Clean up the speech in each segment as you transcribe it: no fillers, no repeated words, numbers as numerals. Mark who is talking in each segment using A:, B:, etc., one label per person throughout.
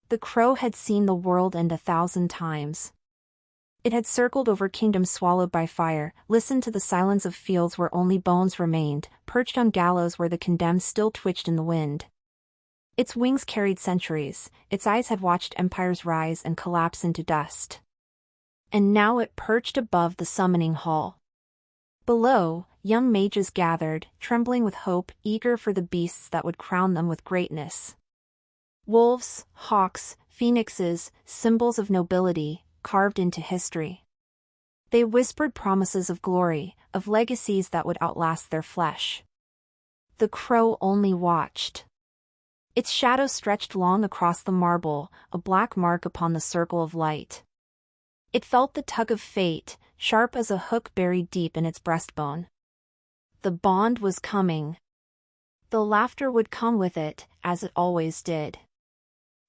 A: The crow had seen the world end 1,000 times. It had circled over kingdoms swallowed by fire, listened to the silence of fields where only bones remained, perched on gallows where the condemned still twitched in the wind. Its wings carried centuries, its eyes had watched empires rise and collapse into dust. And now it perched above the summoning hall. Below, young mages gathered, trembling with hope, eager for the beasts that would crown them with greatness. Wolves, hawks, phoenixes, symbols of nobility, carved into history. They whispered promises of glory, of legacies that would outlast their flesh. The crow only watched. Its shadow stretched long across the marble, a black mark upon the circle of light. It felt the tug of fate, sharp as a hook buried deep in its breastbone. The bond was coming. The laughter would come with it, as it always did.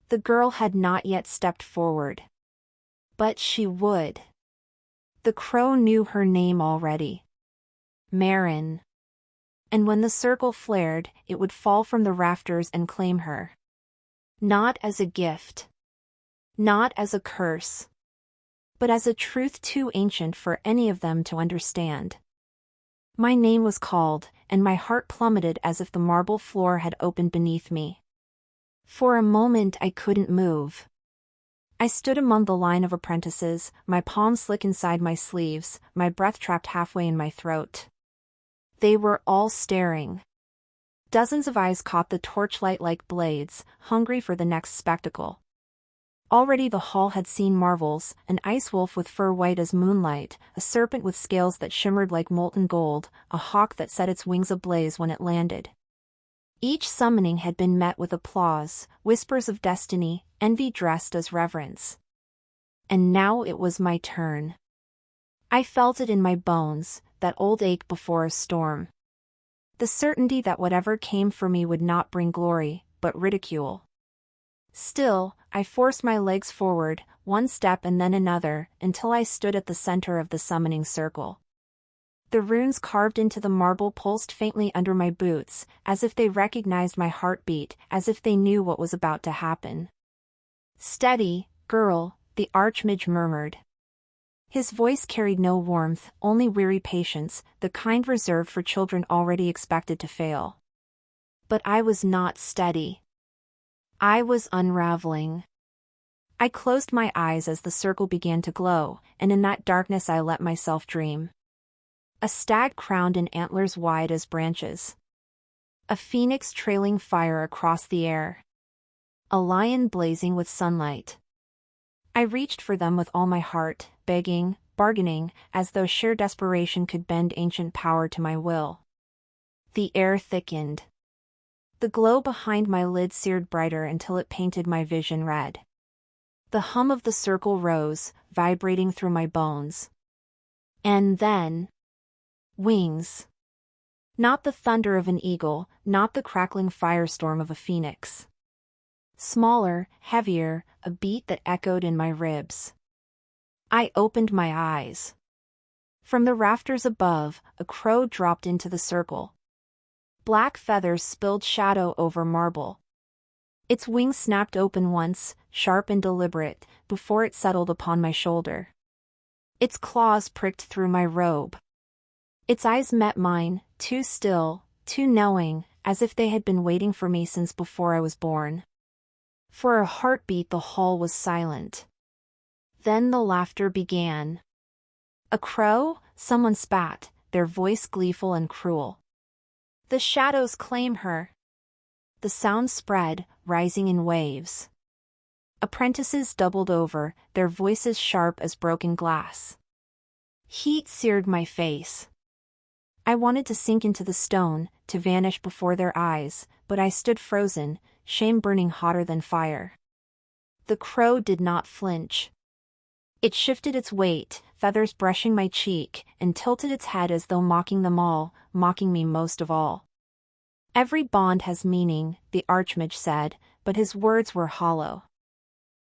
A: The girl had not yet stepped forward. But she would. The crow knew her name already. Marin. And when the circle flared, it would fall from the rafters and claim her. Not as a gift. Not as a curse. But as a truth too ancient for any of them to understand. My name was called, and my heart plummeted as if the marble floor had opened beneath me. For a moment I couldn't move. I stood among the line of apprentices, my palms slick inside my sleeves, my breath trapped halfway in my throat. They were all staring. Dozens of eyes caught the torchlight like blades, hungry for the next spectacle. Already the hall had seen marvels, an ice wolf with fur white as moonlight, a serpent with scales that shimmered like molten gold, a hawk that set its wings ablaze when it landed. Each summoning had been met with applause, whispers of destiny, envy dressed as reverence. And now it was my turn. I felt it in my bones, that old ache before a storm. The certainty that whatever came for me would not bring glory, but ridicule. Still, I forced my legs forward, one step and then another, until I stood at the center of the summoning circle. The runes carved into the marble pulsed faintly under my boots, as if they recognized my heartbeat, as if they knew what was about to happen. "Steady, girl," the archmage murmured. His voice carried no warmth, only weary patience, the kind reserved for children already expected to fail. But I was not steady. I was unraveling. I closed my eyes as the circle began to glow, and in that darkness I let myself dream. A stag crowned in antlers wide as branches. A phoenix trailing fire across the air. A lion blazing with sunlight. I reached for them with all my heart, begging, bargaining, as though sheer desperation could bend ancient power to my will. The air thickened. The glow behind my lid seared brighter until it painted my vision red. The hum of the circle rose, vibrating through my bones. And then... wings. Not the thunder of an eagle, not the crackling firestorm of a phoenix. Smaller, heavier, a beat that echoed in my ribs. I opened my eyes. From the rafters above, a crow dropped into the circle. Black feathers spilled shadow over marble. Its wings snapped open once, sharp and deliberate, before it settled upon my shoulder. Its claws pricked through my robe. Its eyes met mine, too still, too knowing, as if they had been waiting for me since before I was born. For a heartbeat the hall was silent. Then the laughter began. "A crow?" someone spat, their voice gleeful and cruel. "The shadows claim her." The sound spread, rising in waves. Apprentices doubled over, their voices sharp as broken glass. Heat seared my face. I wanted to sink into the stone, to vanish before their eyes, but I stood frozen, shame burning hotter than fire. The crow did not flinch. It shifted its weight, feathers brushing my cheek, and tilted its head as though mocking them all, mocking me most of all. "Every bond has meaning," the archmage said, but his words were hollow.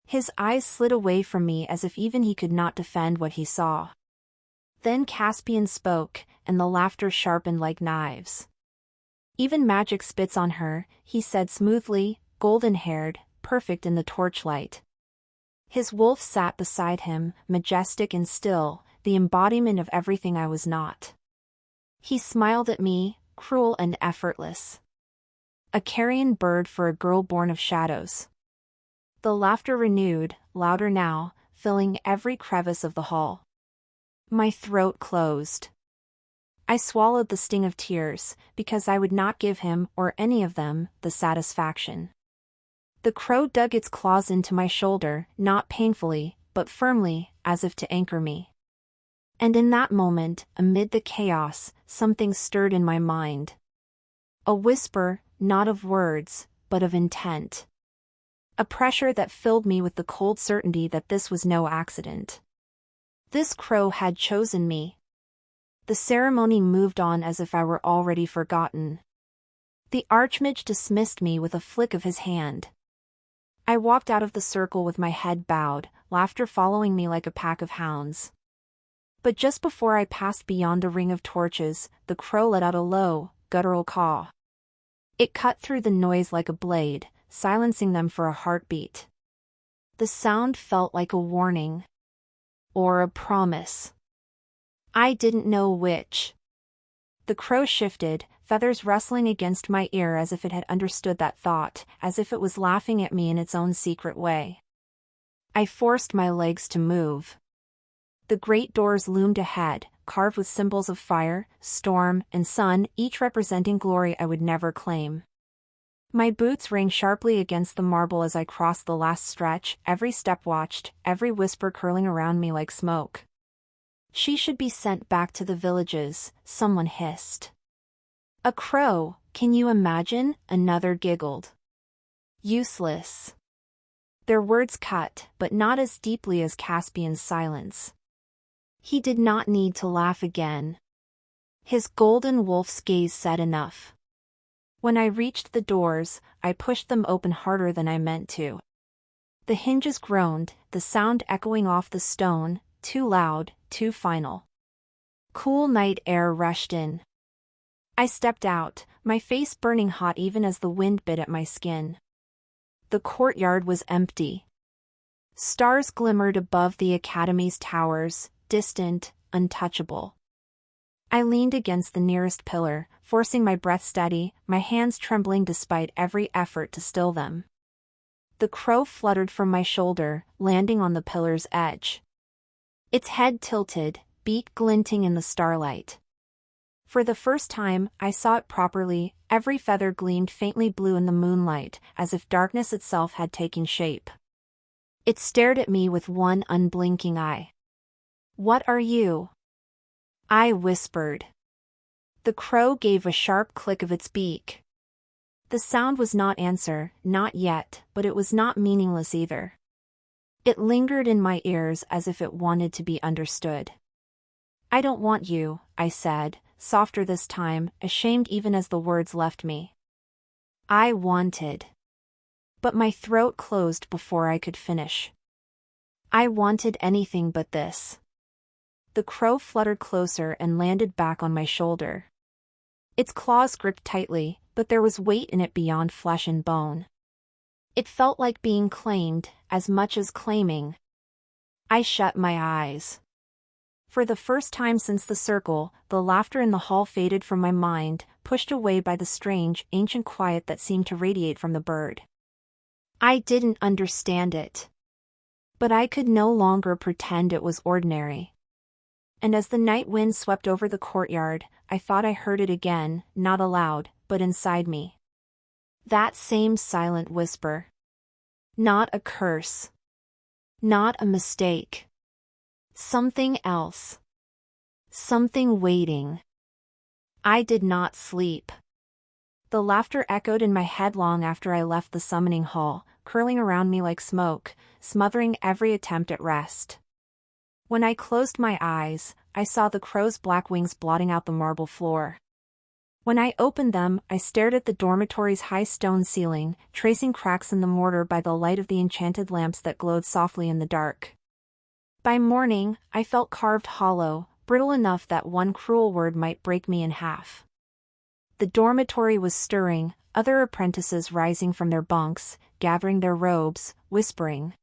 A: His eyes slid away from me as if even he could not defend what he saw. Then Caspian spoke, and the laughter sharpened like knives. "Even magic spits on her," he said smoothly, golden-haired, perfect in the torchlight. His wolf sat beside him, majestic and still, the embodiment of everything I was not. He smiled at me, cruel and effortless. A carrion bird for a girl born of shadows. The laughter renewed, louder now, filling every crevice of the hall. My throat closed. I swallowed the sting of tears, because I would not give him, or any of them, the satisfaction. The crow dug its claws into my shoulder, not painfully, but firmly, as if to anchor me. And in that moment, amid the chaos, something stirred in my mind. A whisper, not of words, but of intent. A pressure that filled me with the cold certainty that this was no accident. This crow had chosen me. The ceremony moved on as if I were already forgotten. The archmage dismissed me with a flick of his hand. I walked out of the circle with my head bowed, laughter following me like a pack of hounds. But just before I passed beyond the ring of torches, the crow let out a low, guttural caw. It cut through the noise like a blade, silencing them for a heartbeat. The sound felt like a warning. Or a promise. I didn't know which. The crow shifted, feathers rustling against my ear as if it had understood that thought, as if it was laughing at me in its own secret way. I forced my legs to move. The great doors loomed ahead, carved with symbols of fire, storm, and sun, each representing glory I would never claim. My boots rang sharply against the marble as I crossed the last stretch, every step watched, every whisper curling around me like smoke. She should be sent back to the villages, someone hissed. A crow, can you imagine? Another giggled. Useless. Their words cut, but not as deeply as Caspian's silence. He did not need to laugh again. His golden wolf's gaze said enough. When I reached the doors, I pushed them open harder than I meant to. The hinges groaned, the sound echoing off the stone, too loud, too final. Cool night air rushed in. I stepped out, my face burning hot even as the wind bit at my skin. The courtyard was empty. Stars glimmered above the academy's towers, distant, untouchable. I leaned against the nearest pillar, forcing my breath steady, my hands trembling despite every effort to still them. The crow fluttered from my shoulder, landing on the pillar's edge. Its head tilted, beak glinting in the starlight. For the first time, I saw it properly, every feather gleamed faintly blue in the moonlight, as if darkness itself had taken shape. It stared at me with one unblinking eye. "What are you?" I whispered. The crow gave a sharp click of its beak. The sound was not answer, not yet, but it was not meaningless either. It lingered in my ears as if it wanted to be understood. "I don't want you," I said, softer this time, ashamed even as the words left me. I wanted. But my throat closed before I could finish. I wanted anything but this. The crow fluttered closer and landed back on my shoulder. Its claws gripped tightly, but there was weight in it beyond flesh and bone. It felt like being claimed, as much as claiming. I shut my eyes. For the first time since the circle, the laughter in the hall faded from my mind, pushed away by the strange, ancient quiet that seemed to radiate from the bird. I didn't understand it. But I could no longer pretend it was ordinary. And as the night wind swept over the courtyard, I thought I heard it again, not aloud, but inside me. That same silent whisper. Not a curse. Not a mistake. Something else. Something waiting. I did not sleep. The laughter echoed in my head long after I left the summoning hall, curling around me like smoke, smothering every attempt at rest. When I closed my eyes, I saw the crow's black wings blotting out the marble floor. When I opened them, I stared at the dormitory's high stone ceiling, tracing cracks in the mortar by the light of the enchanted lamps that glowed softly in the dark. By morning, I felt carved hollow, brittle enough that one cruel word might break me in half. The dormitory was stirring, other apprentices rising from their bunks, gathering their robes, whispering.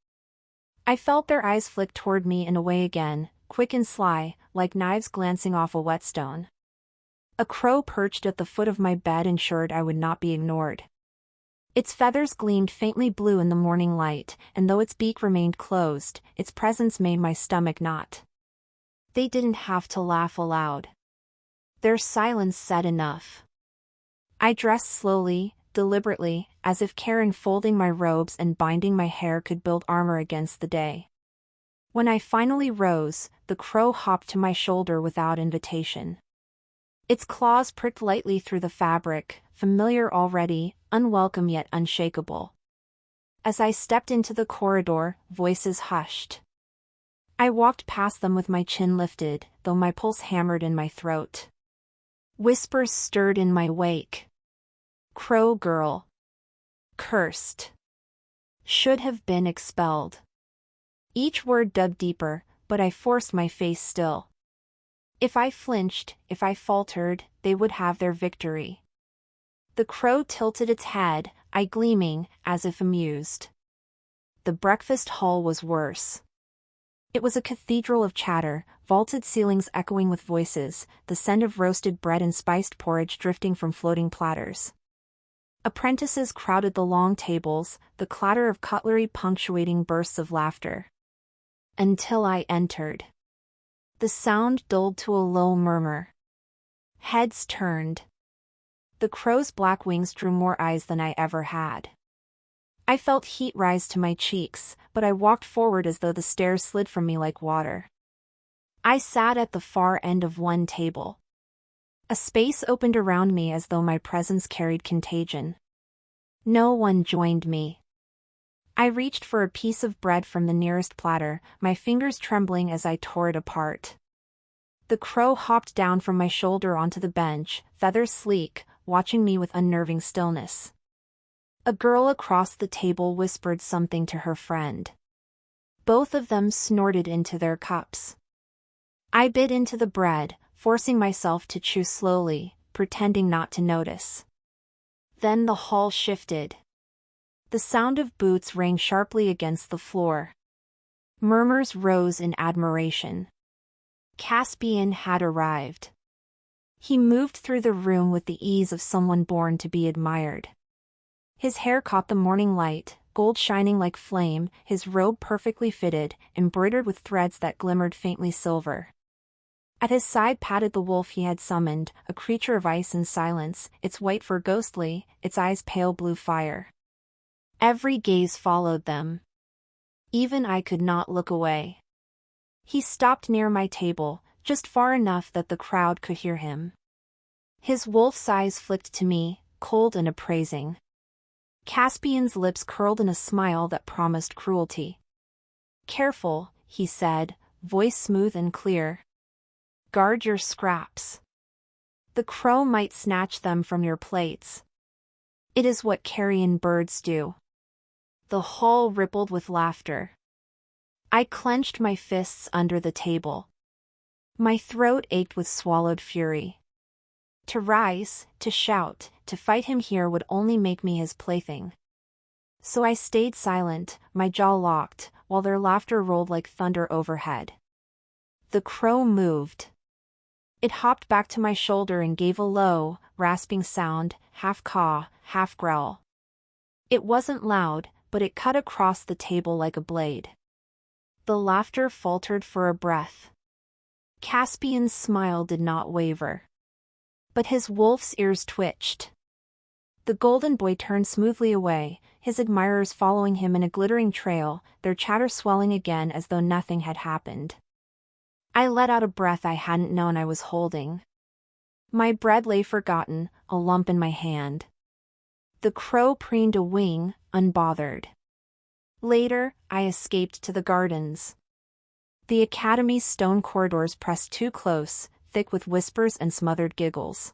A: I felt their eyes flick toward me and away again, quick and sly, like knives glancing off a whetstone. A crow perched at the foot of my bed ensured I would not be ignored. Its feathers gleamed faintly blue in the morning light, and though its beak remained closed, its presence made my stomach knot. They didn't have to laugh aloud. Their silence said enough. I dressed slowly, deliberately, as if care in folding my robes and binding my hair could build armor against the day. When I finally rose, the crow hopped to my shoulder without invitation. Its claws pricked lightly through the fabric, familiar already, unwelcome yet unshakable. As I stepped into the corridor, voices hushed. I walked past them with my chin lifted, though my pulse hammered in my throat. Whispers stirred in my wake. Crow girl. Cursed. Should have been expelled. Each word dug deeper, but I forced my face still. If I flinched, if I faltered, they would have their victory. The crow tilted its head, eye gleaming, as if amused. The breakfast hall was worse. It was a cathedral of chatter, vaulted ceilings echoing with voices, the scent of roasted bread and spiced porridge drifting from floating platters. Apprentices crowded the long tables, the clatter of cutlery punctuating bursts of laughter. Until I entered. The sound dulled to a low murmur. Heads turned. The crow's black wings drew more eyes than I ever had. I felt heat rise to my cheeks, but I walked forward as though the stairs slid from me like water. I sat at the far end of one table. A space opened around me as though my presence carried contagion. No one joined me. I reached for a piece of bread from the nearest platter, my fingers trembling as I tore it apart. The crow hopped down from my shoulder onto the bench, feathers sleek, watching me with unnerving stillness. A girl across the table whispered something to her friend. Both of them snorted into their cups. I bit into the bread, forcing myself to chew slowly, pretending not to notice. Then the hall shifted. The sound of boots rang sharply against the floor. Murmurs rose in admiration. Caspian had arrived. He moved through the room with the ease of someone born to be admired. His hair caught the morning light, gold shining like flame, his robe perfectly fitted, embroidered with threads that glimmered faintly silver. At his side padded the wolf he had summoned, a creature of ice and silence, its white fur ghostly, its eyes pale blue fire. Every gaze followed them. Even I could not look away. He stopped near my table, just far enough that the crowd could hear him. His wolf's eyes flicked to me, cold and appraising. Caspian's lips curled in a smile that promised cruelty. "Careful," he said, voice smooth and clear. "Guard your scraps. The crow might snatch them from your plates. It is what carrion birds do." The hall rippled with laughter. I clenched my fists under the table. My throat ached with swallowed fury. To rise, to shout, to fight him here would only make me his plaything. So I stayed silent, my jaw locked, while their laughter rolled like thunder overhead. The crow moved. It hopped back to my shoulder and gave a low, rasping sound, half caw, half growl. It wasn't loud, but it cut across the table like a blade. The laughter faltered for a breath. Caspian's smile did not waver. But his wolf's ears twitched. The golden boy turned smoothly away, his admirers following him in a glittering trail, their chatter swelling again as though nothing had happened. I let out a breath I hadn't known I was holding. My bread lay forgotten, a lump in my hand. The crow preened a wing, unbothered. Later, I escaped to the gardens. The academy's stone corridors pressed too close, thick with whispers and smothered giggles.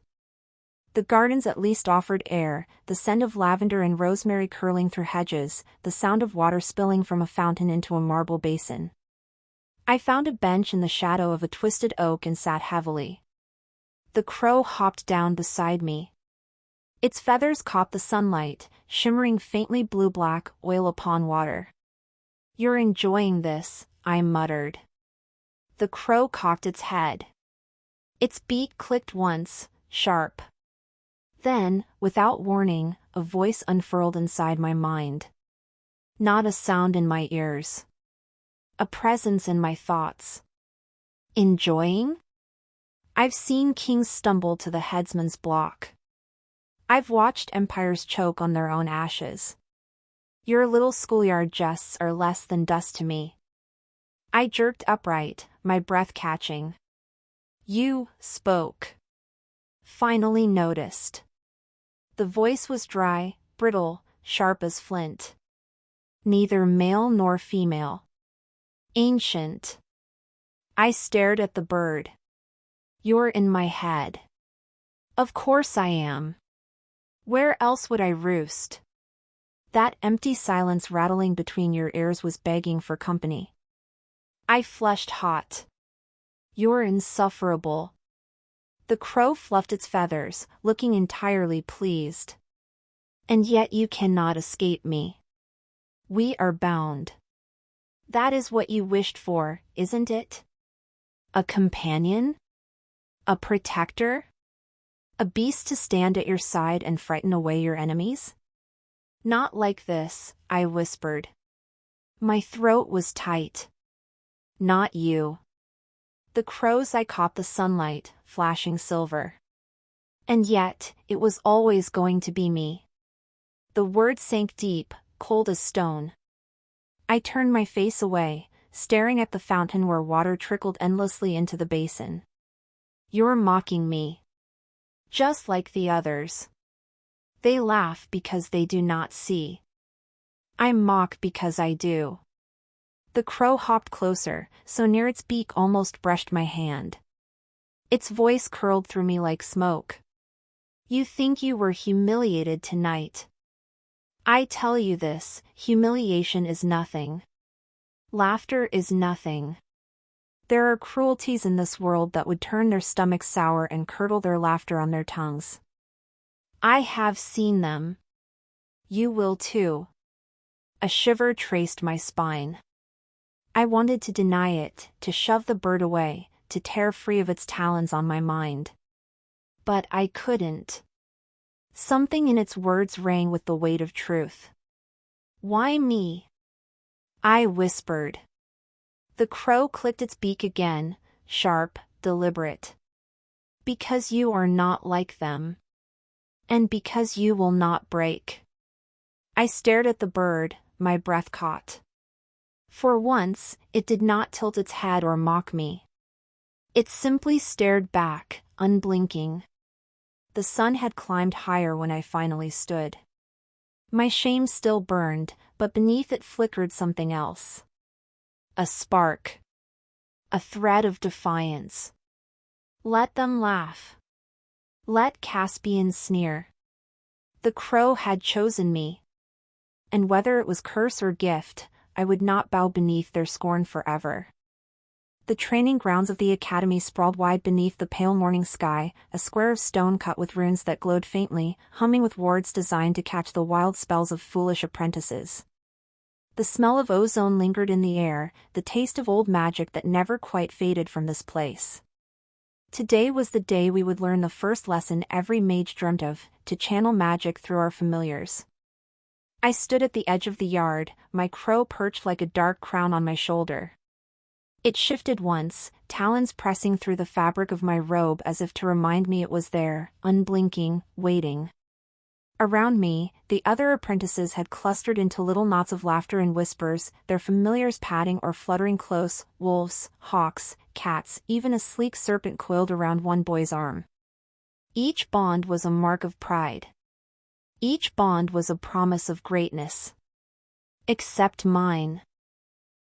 A: The gardens at least offered air, the scent of lavender and rosemary curling through hedges, the sound of water spilling from a fountain into a marble basin. I found a bench in the shadow of a twisted oak and sat heavily. The crow hopped down beside me. Its feathers caught the sunlight, shimmering faintly blue-black oil upon water. "You're enjoying this," I muttered. The crow cocked its head. Its beak clicked once, sharp. Then, without warning, a voice unfurled inside my mind. Not a sound in my ears. A presence in my thoughts. Enjoying? I've seen kings stumble to the headsman's block. I've watched empires choke on their own ashes. Your little schoolyard jests are less than dust to me. I jerked upright, my breath catching. You spoke. Finally noticed. The voice was dry, brittle, sharp as flint. Neither male nor female. Ancient. I stared at the bird. You're in my head. Of course I am. Where else would I roost? That empty silence rattling between your ears was begging for company. I flushed hot. You're insufferable. The crow fluffed its feathers, looking entirely pleased. And yet you cannot escape me. We are bound. That is what you wished for, isn't it? A companion? A protector? A beast to stand at your side and frighten away your enemies? Not like this, I whispered. My throat was tight. Not you. The crow's eye caught the sunlight, flashing silver. And yet, it was always going to be me. The word sank deep, cold as stone. I turned my face away, staring at the fountain where water trickled endlessly into the basin. You're mocking me. Just like the others. They laugh because they do not see. I mock because I do. The crow hopped closer, so near its beak almost brushed my hand. Its voice curled through me like smoke. You think you were humiliated tonight. I tell you this, humiliation is nothing. Laughter is nothing. There are cruelties in this world that would turn their stomachs sour and curdle their laughter on their tongues. I have seen them. You will too. A shiver traced my spine. I wanted to deny it, to shove the bird away, to tear free of its talons on my mind. But I couldn't. Something in its words rang with the weight of truth. Why me? I whispered. The crow clicked its beak again, sharp, deliberate. Because you are not like them. And because you will not break. I stared at the bird, my breath caught. For once, it did not tilt its head or mock me. It simply stared back, unblinking. The sun had climbed higher when I finally stood. My shame still burned, but beneath it flickered something else. A spark. A thread of defiance. Let them laugh. Let Caspians sneer. The crow had chosen me. And whether it was curse or gift, I would not bow beneath their scorn forever. The training grounds of the academy sprawled wide beneath the pale morning sky, a square of stone cut with runes that glowed faintly, humming with words designed to catch the wild spells of foolish apprentices. The smell of ozone lingered in the air, the taste of old magic that never quite faded from this place. Today was the day we would learn the first lesson every mage dreamt of, to channel magic through our familiars. I stood at the edge of the yard, my crow perched like a dark crown on my shoulder. It shifted once, talons pressing through the fabric of my robe as if to remind me it was there, unblinking, waiting. Around me, the other apprentices had clustered into little knots of laughter and whispers, their familiars padding or fluttering close, wolves, hawks, cats, even a sleek serpent coiled around one boy's arm. Each bond was a mark of pride. Each bond was a promise of greatness. Except mine.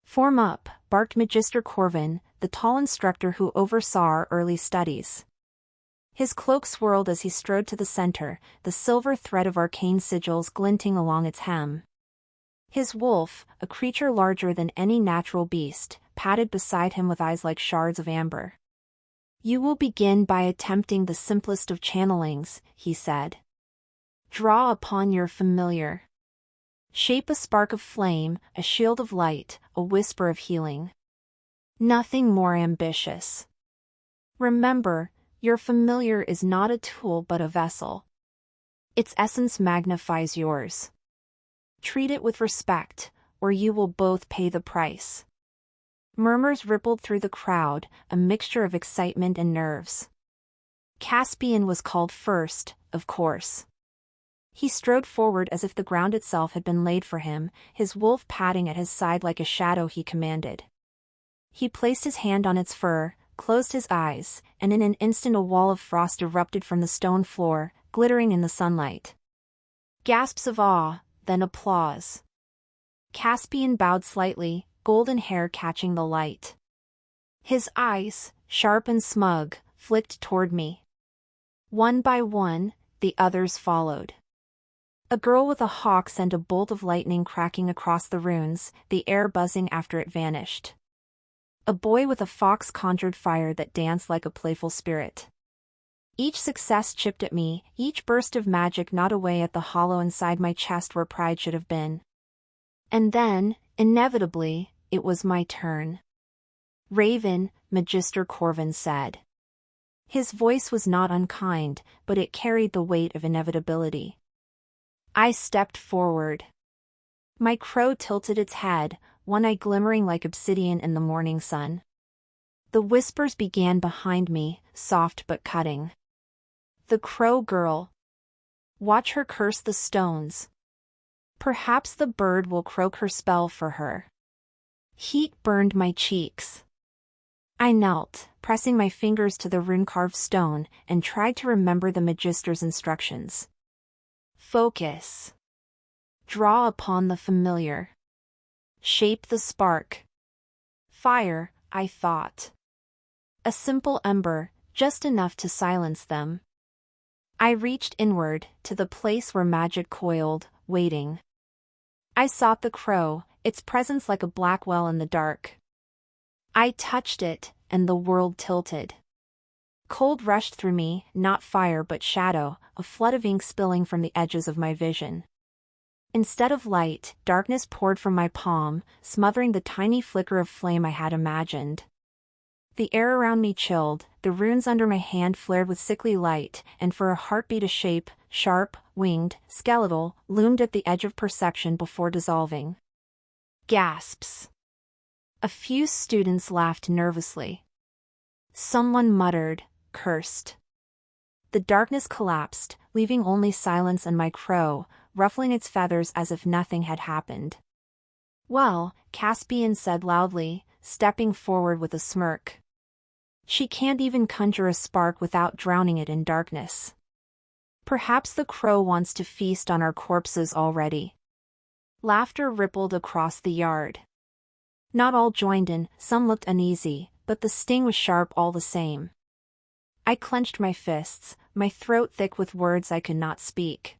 A: Form up, barked Magister Corvin, the tall instructor who oversaw our early studies. His cloak swirled as he strode to the center, the silver thread of arcane sigils glinting along its hem. His wolf, a creature larger than any natural beast, padded beside him with eyes like shards of amber. You will begin by attempting the simplest of channelings, he said. Draw upon your familiar. Shape a spark of flame, a shield of light, a whisper of healing. Nothing more ambitious. Remember, your familiar is not a tool but a vessel. Its essence magnifies yours. Treat it with respect, or you will both pay the price. Murmurs rippled through the crowd, a mixture of excitement and nerves. Caspian was called first, of course. He strode forward as if the ground itself had been laid for him, his wolf padding at his side like a shadow he commanded. He placed his hand on its fur, closed his eyes, and in an instant a wall of frost erupted from the stone floor, glittering in the sunlight. Gasps of awe, then applause. Caspian bowed slightly, golden hair catching the light. His eyes, sharp and smug, flicked toward me. One by one, the others followed. A girl with a hawk sent a bolt of lightning cracking across the runes, the air buzzing after it vanished. A boy with a fox conjured fire that danced like a playful spirit. Each success chipped at me, each burst of magic gnawed away at the hollow inside my chest where pride should have been. And then, inevitably, it was my turn. Raven, Magister Corvin said. His voice was not unkind, but it carried the weight of inevitability. I stepped forward. My crow tilted its head, one eye glimmering like obsidian in the morning sun. The whispers began behind me, soft but cutting. The crow girl. Watch her curse the stones. Perhaps the bird will croak her spell for her. Heat burned my cheeks. I knelt, pressing my fingers to the rune-carved stone, and tried to remember the Magister's instructions. Focus. Draw upon the familiar. Shape the spark. Fire, I thought. A simple ember, just enough to silence them. I reached inward, to the place where magic coiled, waiting. I sought the crow, its presence like a black well in the dark. I touched it, and the world tilted. Cold rushed through me, not fire but shadow, a flood of ink spilling from the edges of my vision. Instead of light, darkness poured from my palm, smothering the tiny flicker of flame I had imagined. The air around me chilled, the runes under my hand flared with sickly light, and for a heartbeat a shape, sharp, winged, skeletal, loomed at the edge of perception before dissolving. Gasps. A few students laughed nervously. Someone muttered, cursed. The darkness collapsed, leaving only silence and my crow, ruffling its feathers as if nothing had happened. Well, Caspian said loudly, stepping forward with a smirk. She can't even conjure a spark without drowning it in darkness. Perhaps the crow wants to feast on our corpses already. Laughter rippled across the yard. Not all joined in, some looked uneasy, but the sting was sharp all the same. I clenched my fists, my throat thick with words I could not speak.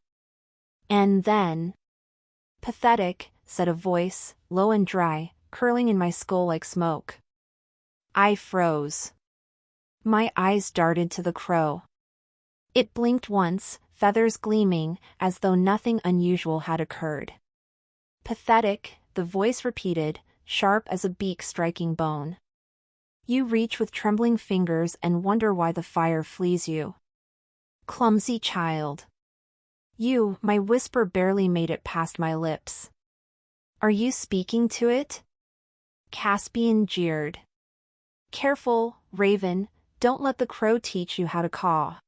A: And then... Pathetic, said a voice, low and dry, curling in my skull like smoke. I froze. My eyes darted to the crow. It blinked once, feathers gleaming, as though nothing unusual had occurred. Pathetic, the voice repeated, sharp as a beak striking bone. You reach with trembling fingers and wonder why the fire flees you. Clumsy child. You, my whisper barely made it past my lips. Are you speaking to it? Caspian jeered. Careful, Raven, don't let the crow teach you how to caw.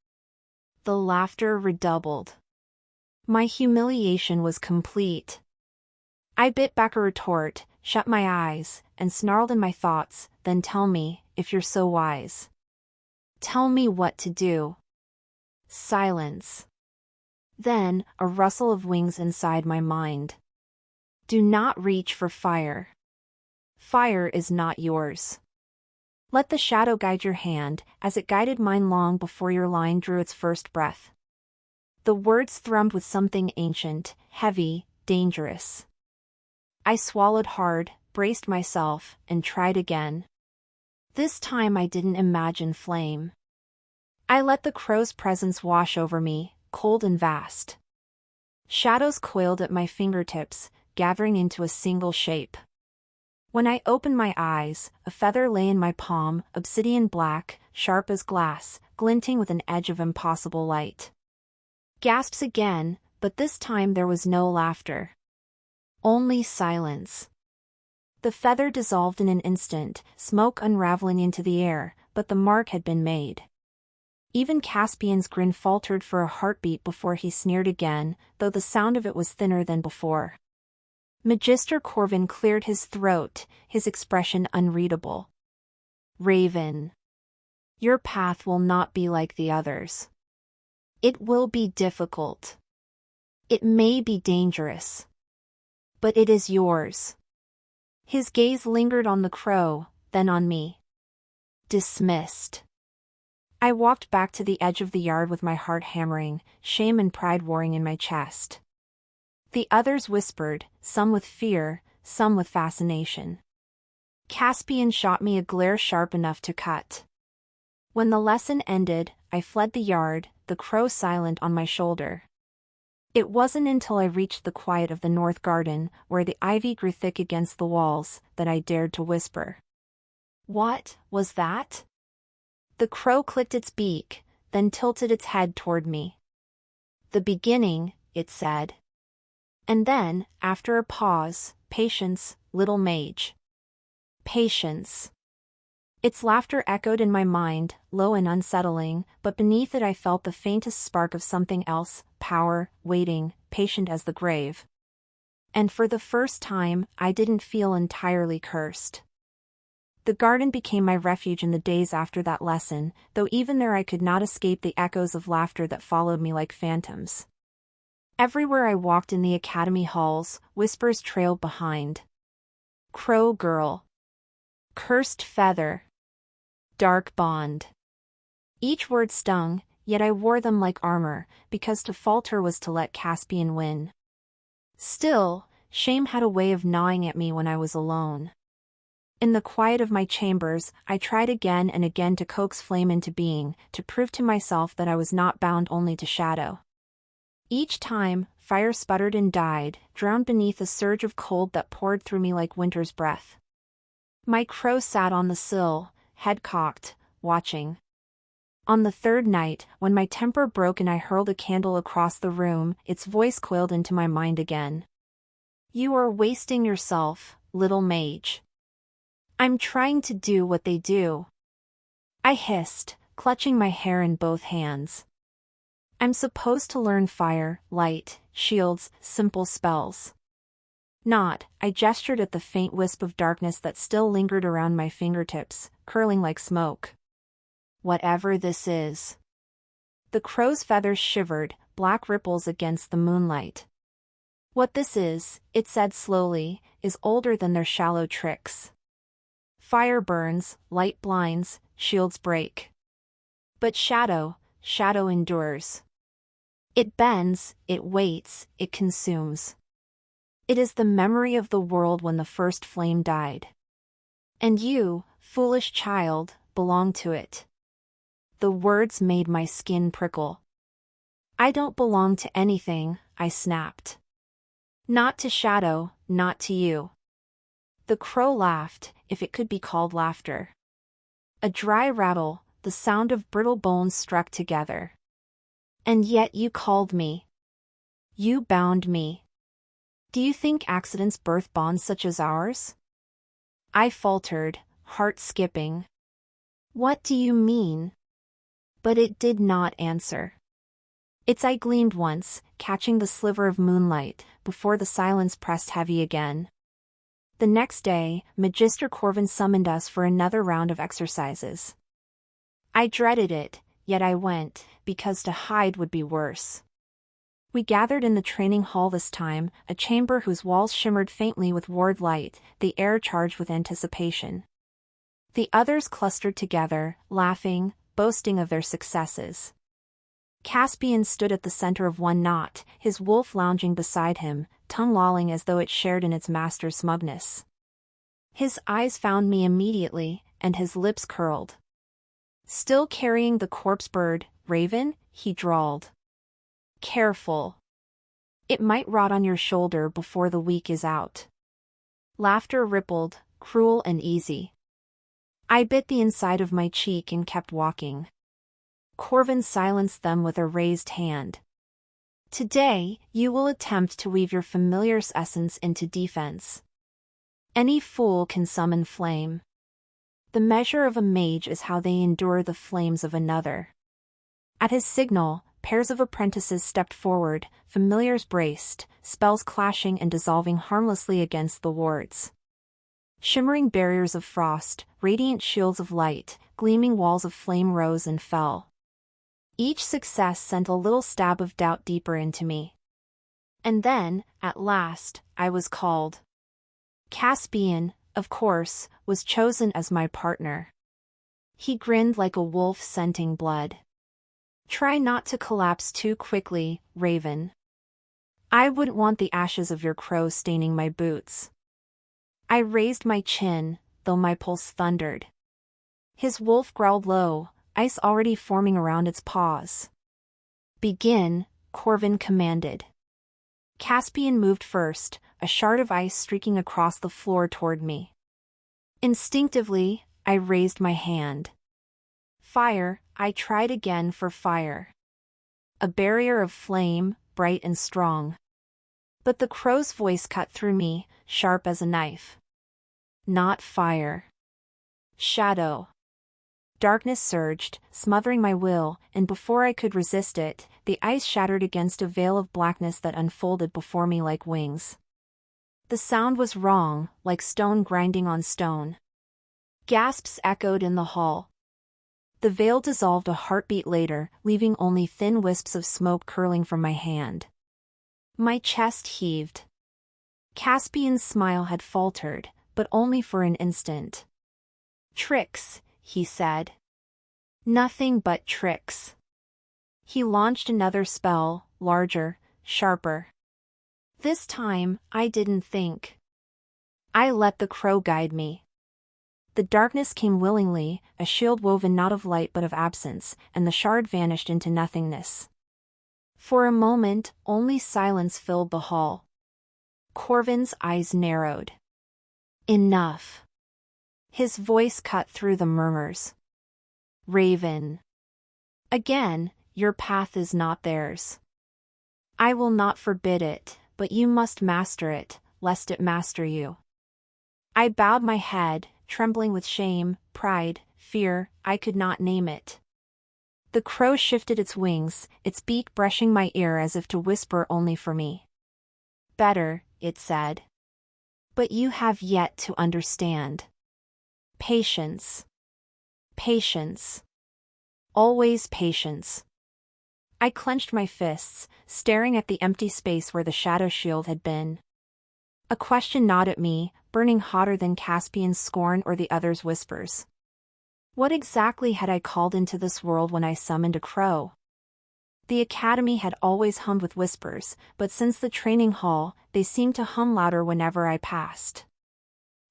A: The laughter redoubled. My humiliation was complete. I bit back a retort, shut my eyes, and snarled in my thoughts, then tell me, if you're so wise. Tell me what to do. Silence. Then, a rustle of wings inside my mind. Do not reach for fire. Fire is not yours. Let the shadow guide your hand, as it guided mine long before your line drew its first breath. The words thrummed with something ancient, heavy, dangerous. I swallowed hard, braced myself, and tried again. This time I didn't imagine flame. I let the crow's presence wash over me, cold and vast. Shadows coiled at my fingertips, gathering into a single shape. When I opened my eyes, a feather lay in my palm, obsidian black, sharp as glass, glinting with an edge of impossible light. Gasps again, but this time there was no laughter. Only silence. The feather dissolved in an instant, smoke unraveling into the air, but the mark had been made. Even Caspian's grin faltered for a heartbeat before he sneered again, though the sound of it was thinner than before. Magister Corvin cleared his throat, his expression unreadable. Raven. Your path will not be like the others. It will be difficult. It may be dangerous. But it is yours. His gaze lingered on the crow, then on me. Dismissed. I walked back to the edge of the yard with my heart hammering, shame and pride warring in my chest. The others whispered, some with fear, some with fascination. Caspian shot me a glare sharp enough to cut. When the lesson ended, I fled the yard, the crow silent on my shoulder. It wasn't until I reached the quiet of the north garden, where the ivy grew thick against the walls, that I dared to whisper. What was that? The crow clicked its beak, then tilted its head toward me. The beginning, it said. And then, after a pause, patience, little mage. Patience. Its laughter echoed in my mind, low and unsettling, but beneath it I felt the faintest spark of something else, power, waiting, patient as the grave. And for the first time, I didn't feel entirely cursed. The garden became my refuge in the days after that lesson, though even there I could not escape the echoes of laughter that followed me like phantoms. Everywhere I walked in the academy halls, whispers trailed behind. Crow girl. Cursed feather. Dark bond. Each word stung, yet I wore them like armor, because to falter was to let Caspian win. Still, shame had a way of gnawing at me when I was alone. In the quiet of my chambers, I tried again and again to coax flame into being, to prove to myself that I was not bound only to shadow. Each time, fire sputtered and died, drowned beneath a surge of cold that poured through me like winter's breath. My crow sat on the sill, head cocked, watching. On the third night, when my temper broke and I hurled a candle across the room, its voice coiled into my mind again. You are wasting yourself, little mage. I'm trying to do what they do. I hissed, clutching my hair in both hands. I'm supposed to learn fire, light, shields, simple spells. Not, I gestured at the faint wisp of darkness that still lingered around my fingertips, curling like smoke. Whatever this is. The crow's feathers shivered, black ripples against the moonlight. What this is, it said slowly, is older than their shallow tricks. Fire burns, light blinds, shields break. But shadow endures. It bends, it waits, it consumes. It is the memory of the world when the first flame died. And you, foolish child, belong to it. The words made my skin prickle. I don't belong to anything, I snapped. Not to shadow, not to you. The crow laughed, if it could be called laughter. A dry rattle, the sound of brittle bones struck together. And yet you called me. You bound me. Do you think accidents birth bonds such as ours? I faltered, heart skipping. What do you mean? But it did not answer. Its eye gleamed once, catching the sliver of moonlight, before the silence pressed heavy again. The next day, Magister Corvin summoned us for another round of exercises. I dreaded it, yet I went, because to hide would be worse. We gathered in the training hall this time, a chamber whose walls shimmered faintly with ward light, the air charged with anticipation. The others clustered together, laughing, boasting of their successes. Caspian stood at the center of one knot, his wolf lounging beside him, tongue lolling as though it shared in its master's smugness. His eyes found me immediately, and his lips curled. Still carrying the corpse bird, Raven, he drawled. Careful. It might rot on your shoulder before the week is out. Laughter rippled, cruel and easy. I bit the inside of my cheek and kept walking. Corvin silenced them with a raised hand. Today, you will attempt to weave your familiar's essence into defense. Any fool can summon flame. The measure of a mage is how they endure the flames of another. At his signal, pairs of apprentices stepped forward, familiars braced, spells clashing and dissolving harmlessly against the wards. Shimmering barriers of frost, radiant shields of light, gleaming walls of flame rose and fell. Each success sent a little stab of doubt deeper into me. And then, at last, I was called. Caspian, of course, was chosen as my partner. He grinned like a wolf scenting blood. Try not to collapse too quickly, Raven. I wouldn't want the ashes of your crow staining my boots. I raised my chin, though my pulse thundered. His wolf growled low, ice already forming around its paws. Begin, Corvin commanded. Caspian moved first, a shard of ice streaking across the floor toward me. Instinctively, I raised my hand. Fire, I tried again for fire. A barrier of flame, bright and strong. But the crow's voice cut through me, sharp as a knife. Not fire. Shadow. Darkness surged, smothering my will, and before I could resist it, the ice shattered against a veil of blackness that unfolded before me like wings. The sound was wrong, like stone grinding on stone. Gasps echoed in the hall. The veil dissolved a heartbeat later, leaving only thin wisps of smoke curling from my hand. My chest heaved. Caspian's smile had faltered, but only for an instant. Tricks, he said. Nothing but tricks. He launched another spell, larger, sharper. This time, I didn't think. I let the crow guide me. The darkness came willingly, a shield woven not of light but of absence, and the shard vanished into nothingness. For a moment, only silence filled the hall. Corvin's eyes narrowed. Enough. His voice cut through the murmurs. Raven. Again, your path is not theirs. I will not forbid it, but you must master it, lest it master you. I bowed my head, trembling with shame, pride, fear, I could not name it. The crow shifted its wings, its beak brushing my ear as if to whisper only for me. Better, it said. But you have yet to understand. Patience. Patience. Always patience. I clenched my fists, staring at the empty space where the shadow shield had been. A question gnawed at me, burning hotter than Caspian's scorn or the other's whispers. What exactly had I called into this world when I summoned a crow? The academy had always hummed with whispers, but since the training hall, they seemed to hum louder whenever I passed.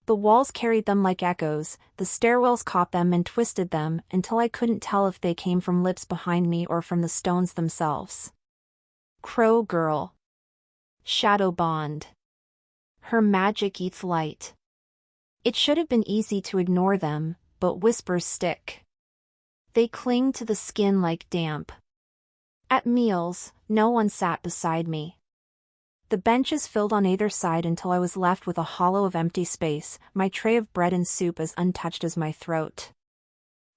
A: The walls carried them like echoes, the stairwells caught them and twisted them until I couldn't tell if they came from lips behind me or from the stones themselves. Crow girl. Shadow bond. Her magic eats light. It should have been easy to ignore them, but whispers stick. They cling to the skin like damp. At meals, no one sat beside me. The benches filled on either side until I was left with a hollow of empty space, my tray of bread and soup as untouched as my throat.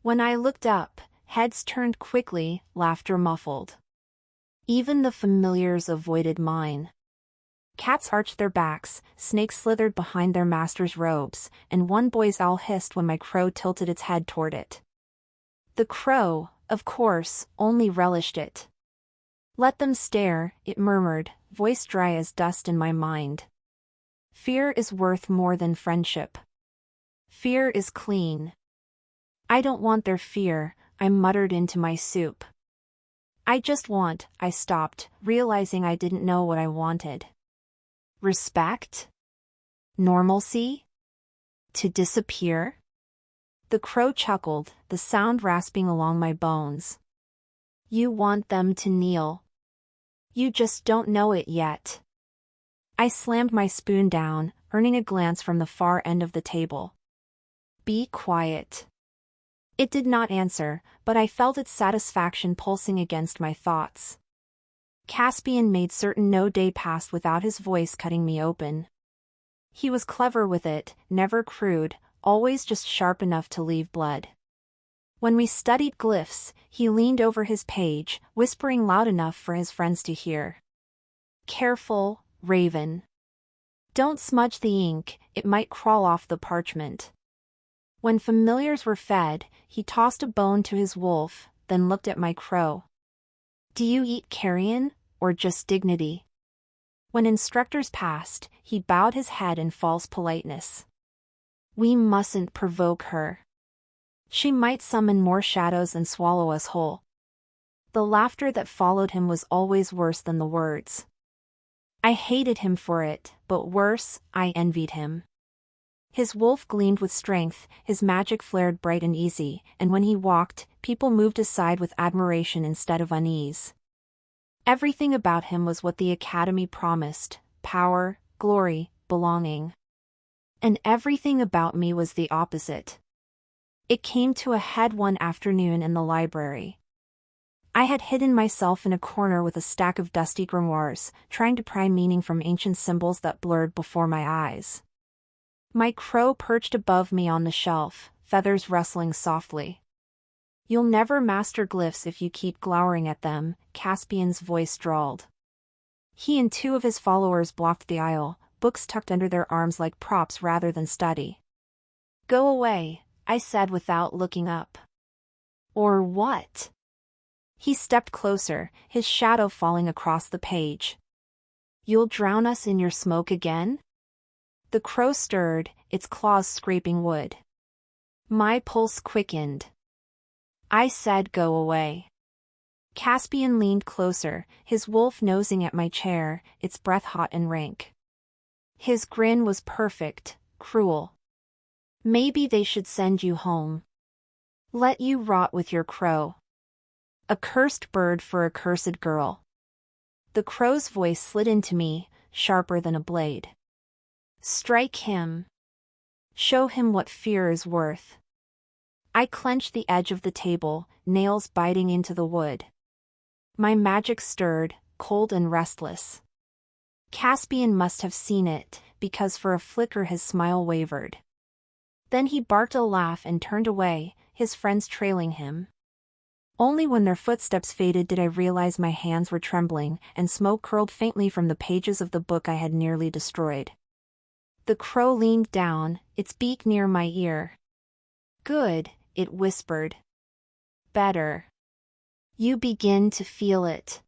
A: When I looked up, heads turned quickly, laughter muffled. Even the familiars avoided mine. Cats arched their backs, snakes slithered behind their master's robes, and one boy's owl hissed when my crow tilted its head toward it. The crow, of course, only relished it. Let them stare, it murmured, voice dry as dust in my mind. Fear is worth more than friendship. Fear is clean. I don't want their fear, I muttered into my soup. I just want, I stopped, realizing I didn't know what I wanted. Respect? Normalcy? To disappear? The crow chuckled, the sound rasping along my bones. You want them to kneel. You just don't know it yet. I slammed my spoon down, earning a glance from the far end of the table. Be quiet. It did not answer, but I felt its satisfaction pulsing against my thoughts. Caspian made certain no day passed without his voice cutting me open. He was clever with it, never crude, always just sharp enough to leave blood. When we studied glyphs, he leaned over his page, whispering loud enough for his friends to hear. Careful, Raven. Don't smudge the ink, it might crawl off the parchment. When familiars were fed, he tossed a bone to his wolf, then looked at my crow. Do you eat carrion, or just dignity? When instructors passed, he bowed his head in false politeness. We mustn't provoke her. She might summon more shadows and swallow us whole. The laughter that followed him was always worse than the words. I hated him for it, but worse, I envied him. His wolf gleamed with strength, his magic flared bright and easy, and when he walked, people moved aside with admiration instead of unease. Everything about him was what the Academy promised: power, glory, belonging. And everything about me was the opposite. It came to a head one afternoon in the library. I had hidden myself in a corner with a stack of dusty grimoires, trying to pry meaning from ancient symbols that blurred before my eyes. My crow perched above me on the shelf, feathers rustling softly. You'll never master glyphs if you keep glowering at them, Caspian's voice drawled. He and two of his followers blocked the aisle, books tucked under their arms like props rather than study. Go away, I said without looking up. Or what? He stepped closer, his shadow falling across the page. You'll drown us in your smoke again? The crow stirred, its claws scraping wood. My pulse quickened. I said go away. Caspian leaned closer, his wolf nosing at my chair, its breath hot and rank. His grin was perfect, cruel. Maybe they should send you home. Let you rot with your crow. A cursed bird for a cursed girl. The crow's voice slid into me, sharper than a blade. Strike him. Show him what fear is worth. I clenched the edge of the table, nails biting into the wood. My magic stirred, cold and restless. Caspian must have seen it, because for a flicker his smile wavered. Then he barked a laugh and turned away, his friends trailing him. Only when their footsteps faded did I realize my hands were trembling, and smoke curled faintly from the pages of the book I had nearly destroyed. The crow leaned down, its beak near my ear. Good, it whispered. Better. You begin to feel it.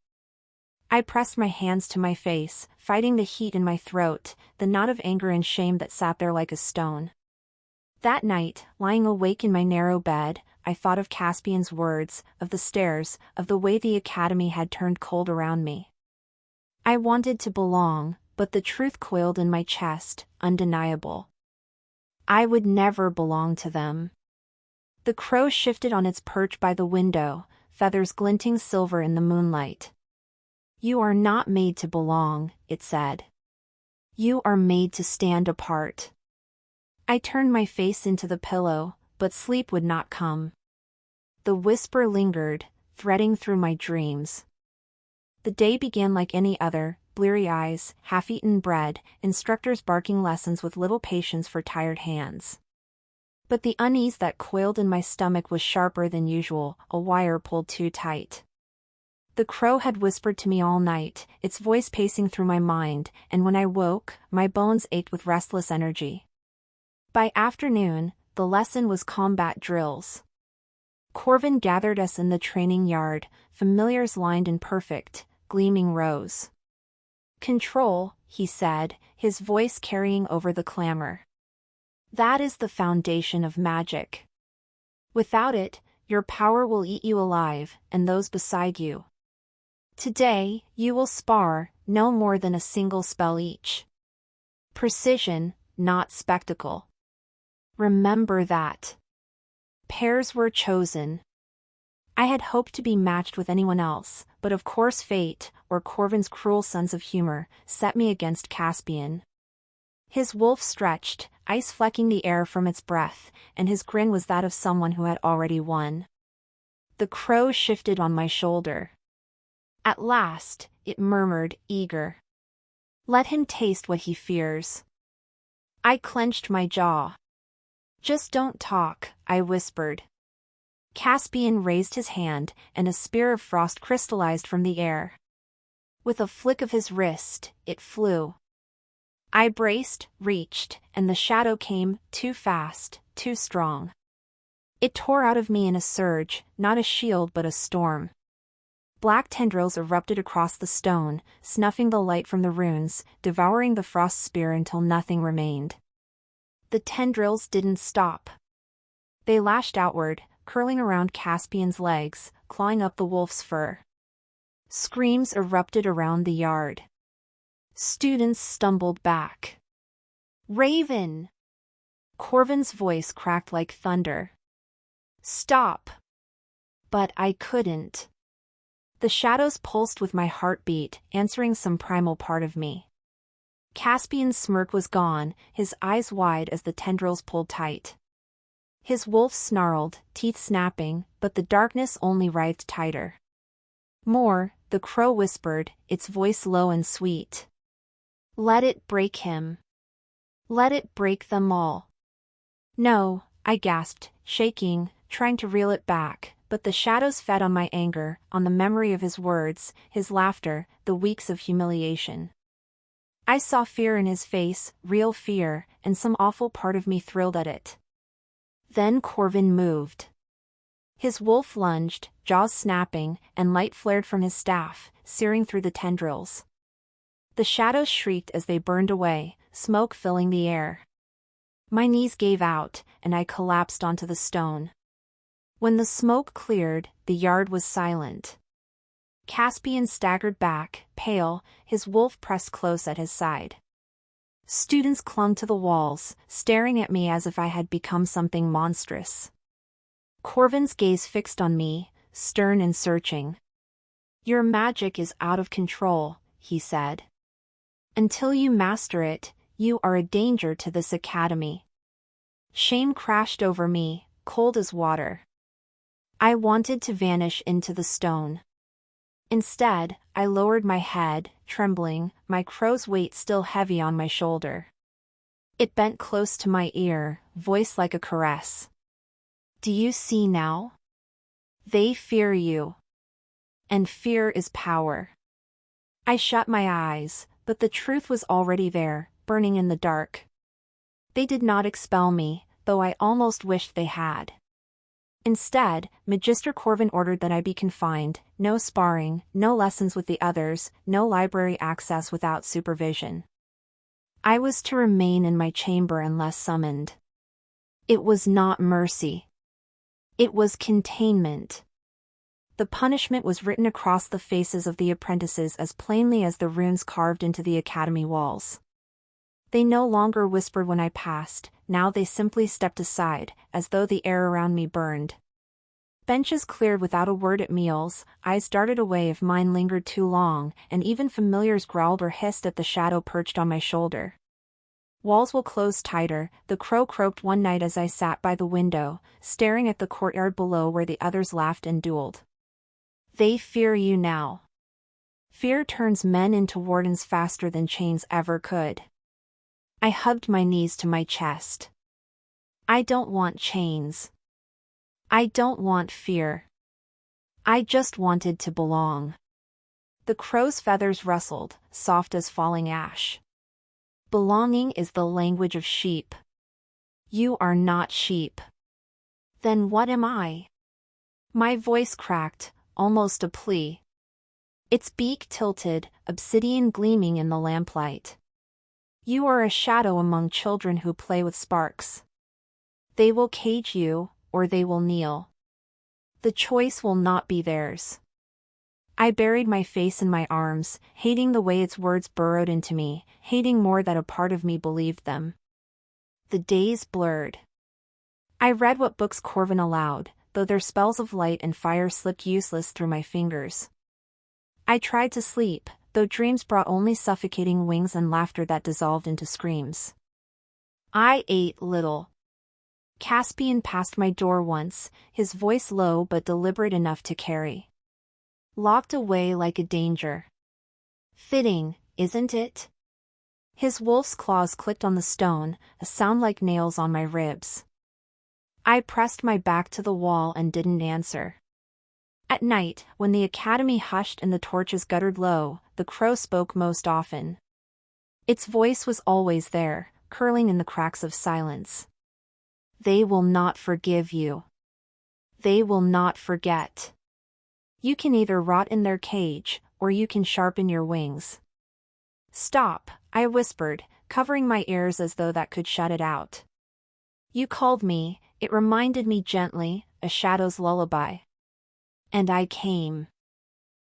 A: I pressed my hands to my face, fighting the heat in my throat, the knot of anger and shame that sat there like a stone. That night, lying awake in my narrow bed, I thought of Caspian's words, of the stairs, of the way the Academy had turned cold around me. I wanted to belong, but the truth coiled in my chest, undeniable. I would never belong to them. The crow shifted on its perch by the window, feathers glinting silver in the moonlight. You are not made to belong, it said. You are made to stand apart. I turned my face into the pillow, but sleep would not come. The whisper lingered, threading through my dreams. The day began like any other, bleary eyes, half-eaten bread, instructors barking lessons with little patience for tired hands. But the unease that coiled in my stomach was sharper than usual, a wire pulled too tight. The crow had whispered to me all night, its voice pacing through my mind, and when I woke, my bones ached with restless energy. By afternoon, the lesson was combat drills. Corvin gathered us in the training yard, familiars lined in perfect, gleaming rows. Control, he said, his voice carrying over the clamor. That is the foundation of magic. Without it, your power will eat you alive, and those beside you. Today, you will spar, no more than a single spell each. Precision, not spectacle. Remember that. Pairs were chosen. I had hoped to be matched with anyone else, but of course fate, or Corvin's cruel sense of humor, set me against Caspian. His wolf stretched, ice flecking the air from its breath, and his grin was that of someone who had already won. The crow shifted on my shoulder. At last, it murmured, eager. Let him taste what he fears. I clenched my jaw. Just don't talk, I whispered. Caspian raised his hand, and a spear of frost crystallized from the air. With a flick of his wrist, it flew. I braced, reached, and the shadow came, too fast, too strong. It tore out of me in a surge, not a shield but a storm. Black tendrils erupted across the stone, snuffing the light from the runes, devouring the frost spear until nothing remained. The tendrils didn't stop. They lashed outward, curling around Caspian's legs, clawing up the wolf's fur. Screams erupted around the yard. Students stumbled back. Raven! Corvin's voice cracked like thunder. Stop! But I couldn't. The shadows pulsed with my heartbeat, answering some primal part of me. Caspian's smirk was gone, his eyes wide as the tendrils pulled tight. His wolf snarled, teeth snapping, but the darkness only writhed tighter. More, the crow whispered, its voice low and sweet. Let it break him. Let it break them all. No, I gasped, shaking, trying to reel it back, but the shadows fed on my anger, on the memory of his words, his laughter, the weeks of humiliation. I saw fear in his face, real fear, and some awful part of me thrilled at it. Then Corvin moved. His wolf lunged, jaws snapping, and light flared from his staff, searing through the tendrils. The shadows shrieked as they burned away, smoke filling the air. My knees gave out, and I collapsed onto the stone. When the smoke cleared, the yard was silent. Caspian staggered back, pale, his wolf pressed close at his side. Students clung to the walls, staring at me as if I had become something monstrous. Corvin's gaze fixed on me, stern and searching. Your magic is out of control, he said. Until you master it, you are a danger to this academy. Shame crashed over me, cold as water. I wanted to vanish into the stone. Instead, I lowered my head, trembling, my crow's weight still heavy on my shoulder. It bent close to my ear, voice like a caress. Do you see now? They fear you. And fear is power. I shut my eyes, but the truth was already there, burning in the dark. They did not expel me, though I almost wished they had. Instead, Magister Corvin ordered that I be confined, no sparring, no lessons with the others, no library access without supervision. I was to remain in my chamber unless summoned. It was not mercy. It was containment. The punishment was written across the faces of the apprentices as plainly as the runes carved into the academy walls. They no longer whispered when I passed, now they simply stepped aside, as though the air around me burned. Benches cleared without a word at meals, eyes darted away if mine lingered too long, and even familiars growled or hissed at the shadow perched on my shoulder. Walls will close tighter, the crow croaked one night as I sat by the window, staring at the courtyard below where the others laughed and dueled. They fear you now. Fear turns men into wardens faster than chains ever could. I hugged my knees to my chest. I don't want chains. I don't want fear. I just wanted to belong. The crow's feathers rustled, soft as falling ash. Belonging is the language of sheep. You are not sheep. Then what am I? My voice cracked, almost a plea. Its beak tilted, obsidian gleaming in the lamplight. You are a shadow among children who play with sparks. They will cage you, or they will kneel. The choice will not be theirs. I buried my face in my arms, hating the way its words burrowed into me, hating more that a part of me believed them. The days blurred. I read what books Corvin allowed, though their spells of light and fire slipped useless through my fingers. I tried to sleep, though dreams brought only suffocating wings and laughter that dissolved into screams. I ate little. Caspian passed my door once, his voice low but deliberate enough to carry. Locked away like a danger. Fitting, isn't it? His wolf's claws clicked on the stone, a sound like nails on my ribs. I pressed my back to the wall and didn't answer. At night, when the academy hushed and the torches guttered low, the crow spoke most often. Its voice was always there, curling in the cracks of silence. They will not forgive you. They will not forget. You can either rot in their cage, or you can sharpen your wings. Stop, I whispered, covering my ears as though that could shut it out. You called me, it reminded me gently, a shadow's lullaby. And I came.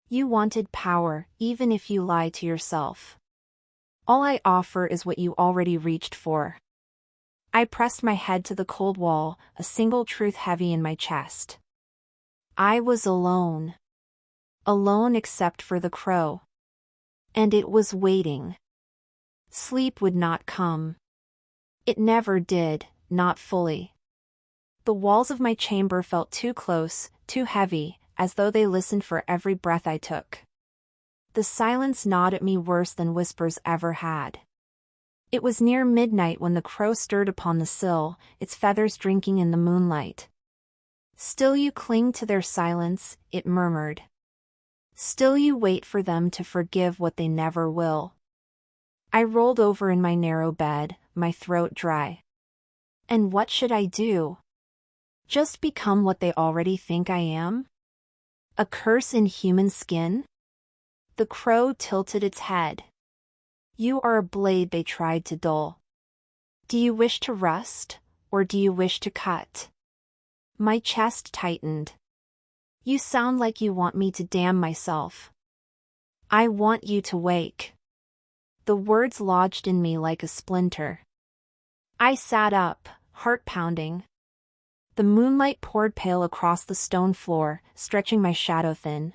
A: You wanted power, even if you lie to yourself. All I offer is what you already reached for. I pressed my head to the cold wall, a single truth heavy in my chest. I was alone. Alone except for the crow. And it was waiting. Sleep would not come. It never did, not fully. The walls of my chamber felt too close, too heavy, as though they listened for every breath I took. The silence gnawed at me worse than whispers ever had. It was near midnight when the crow stirred upon the sill, its feathers drinking in the moonlight. Still you cling to their silence, it murmured. Still you wait for them to forgive what they never will. I rolled over in my narrow bed, my throat dry. And what should I do? Just become what they already think I am? A curse in human skin? The crow tilted its head. You are a blade they tried to dull. Do you wish to rust, or do you wish to cut? My chest tightened. You sound like you want me to damn myself. I want you to wake. The words lodged in me like a splinter. I sat up, heart pounding. The moonlight poured pale across the stone floor, stretching my shadow thin.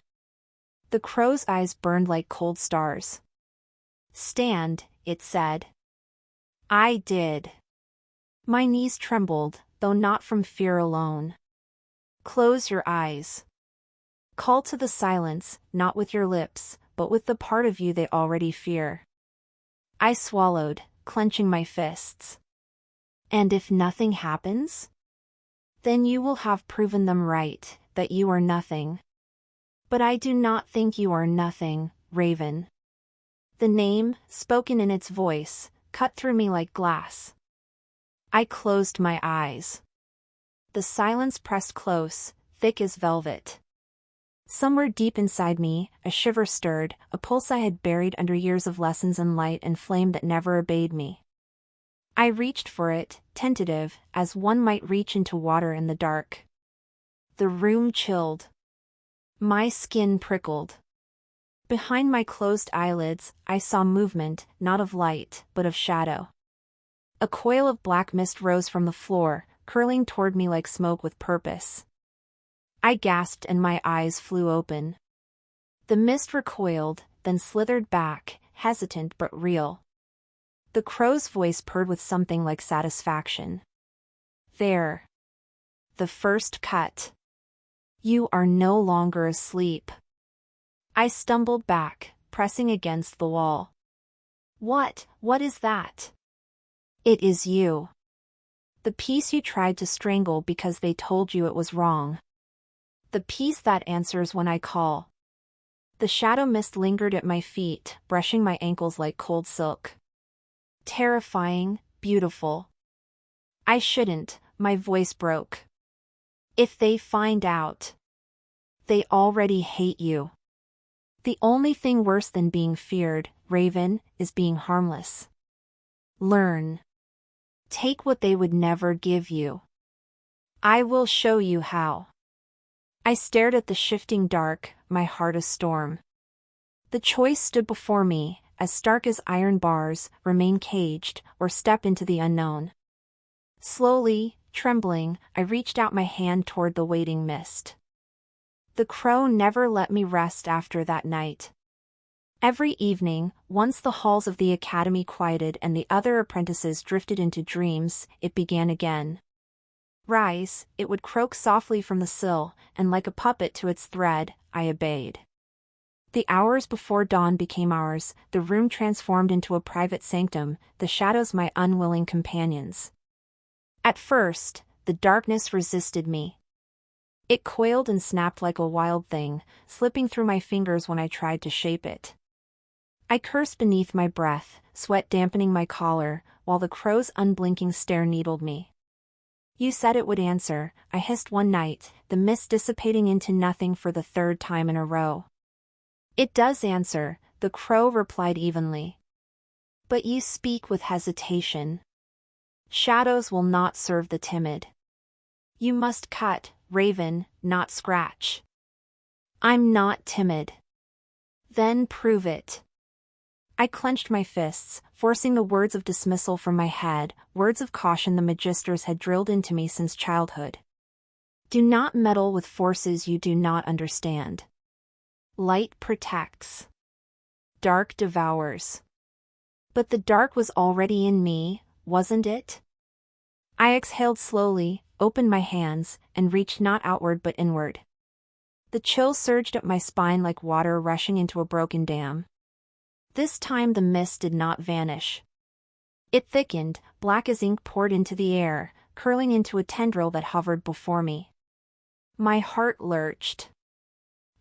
A: The crow's eyes burned like cold stars. Stand, it said. I did. My knees trembled, though not from fear alone. Close your eyes. Call to the silence, not with your lips, but with the part of you they already fear. I swallowed, clenching my fists. And if nothing happens? Then you will have proven them right, that you are nothing. But I do not think you are nothing, Raven. The name, spoken in its voice, cut through me like glass. I closed my eyes. The silence pressed close, thick as velvet. Somewhere deep inside me, a shiver stirred, a pulse I had buried under years of lessons in light and flame that never obeyed me. I reached for it, tentative, as one might reach into water in the dark. The room chilled. My skin prickled. Behind my closed eyelids, I saw movement, not of light, but of shadow. A coil of black mist rose from the floor, curling toward me like smoke with purpose. I gasped and my eyes flew open. The mist recoiled, then slithered back, hesitant but real. The crow's voice purred with something like satisfaction. There. The first cut. You are no longer asleep. I stumbled back, pressing against the wall. What is that? It is you. The piece you tried to strangle because they told you it was wrong. The piece that answers when I call. The shadow mist lingered at my feet, brushing my ankles like cold silk. Terrifying, beautiful. I shouldn't, my voice broke. If they find out. They already hate you. The only thing worse than being feared, Raven, is being harmless. Learn. Take what they would never give you. I will show you how. I stared at the shifting dark, my heart a storm. The choice stood before me, as stark as iron bars, remain caged, or step into the unknown. Slowly, Trembling, I reached out my hand toward the waiting mist. The crow never let me rest after that night. Every evening, once the halls of the academy quieted and the other apprentices drifted into dreams, it began again. Rise, it would croak softly from the sill, and like a puppet to its thread, I obeyed. The hours before dawn became hours, the room transformed into a private sanctum, the shadows my unwilling companions. At first, the darkness resisted me. It coiled and snapped like a wild thing, slipping through my fingers when I tried to shape it. I cursed beneath my breath, sweat dampening my collar, while the crow's unblinking stare needled me. You said it would answer, I hissed one night, the mist dissipating into nothing for the third time in a row. It does answer, the crow replied evenly. But you speak with hesitation. Shadows will not serve the timid. You must cut, raven, not scratch. I'm not timid. Then prove it. I clenched my fists, forcing the words of dismissal from my head, words of caution the magisters had drilled into me since childhood. Do not meddle with forces you do not understand. Light protects. Dark devours. But the dark was already in me, wasn't it? I exhaled slowly, opened my hands, and reached not outward but inward. The chill surged up my spine like water rushing into a broken dam. This time the mist did not vanish. It thickened, black as ink poured into the air, curling into a tendril that hovered before me. My heart lurched.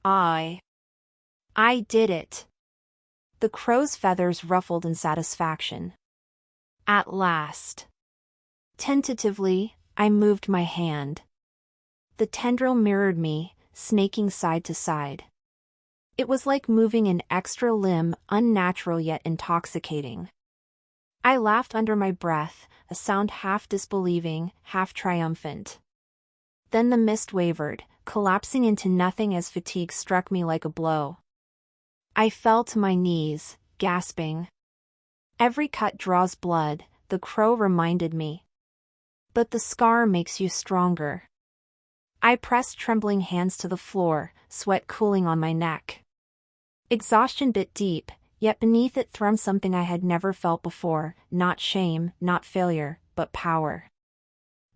A: I did it. The crow's feathers ruffled in satisfaction. At last. Tentatively, I moved my hand. The tendril mirrored me, snaking side to side. It was like moving an extra limb, unnatural yet intoxicating. I laughed under my breath, a sound half disbelieving, half triumphant. Then the mist wavered, collapsing into nothing as fatigue struck me like a blow. I fell to my knees, gasping. Every cut draws blood, the crow reminded me. But the scar makes you stronger. I pressed trembling hands to the floor, sweat cooling on my neck. Exhaustion bit deep, yet beneath it thrummed something I had never felt before, not shame, not failure, but power.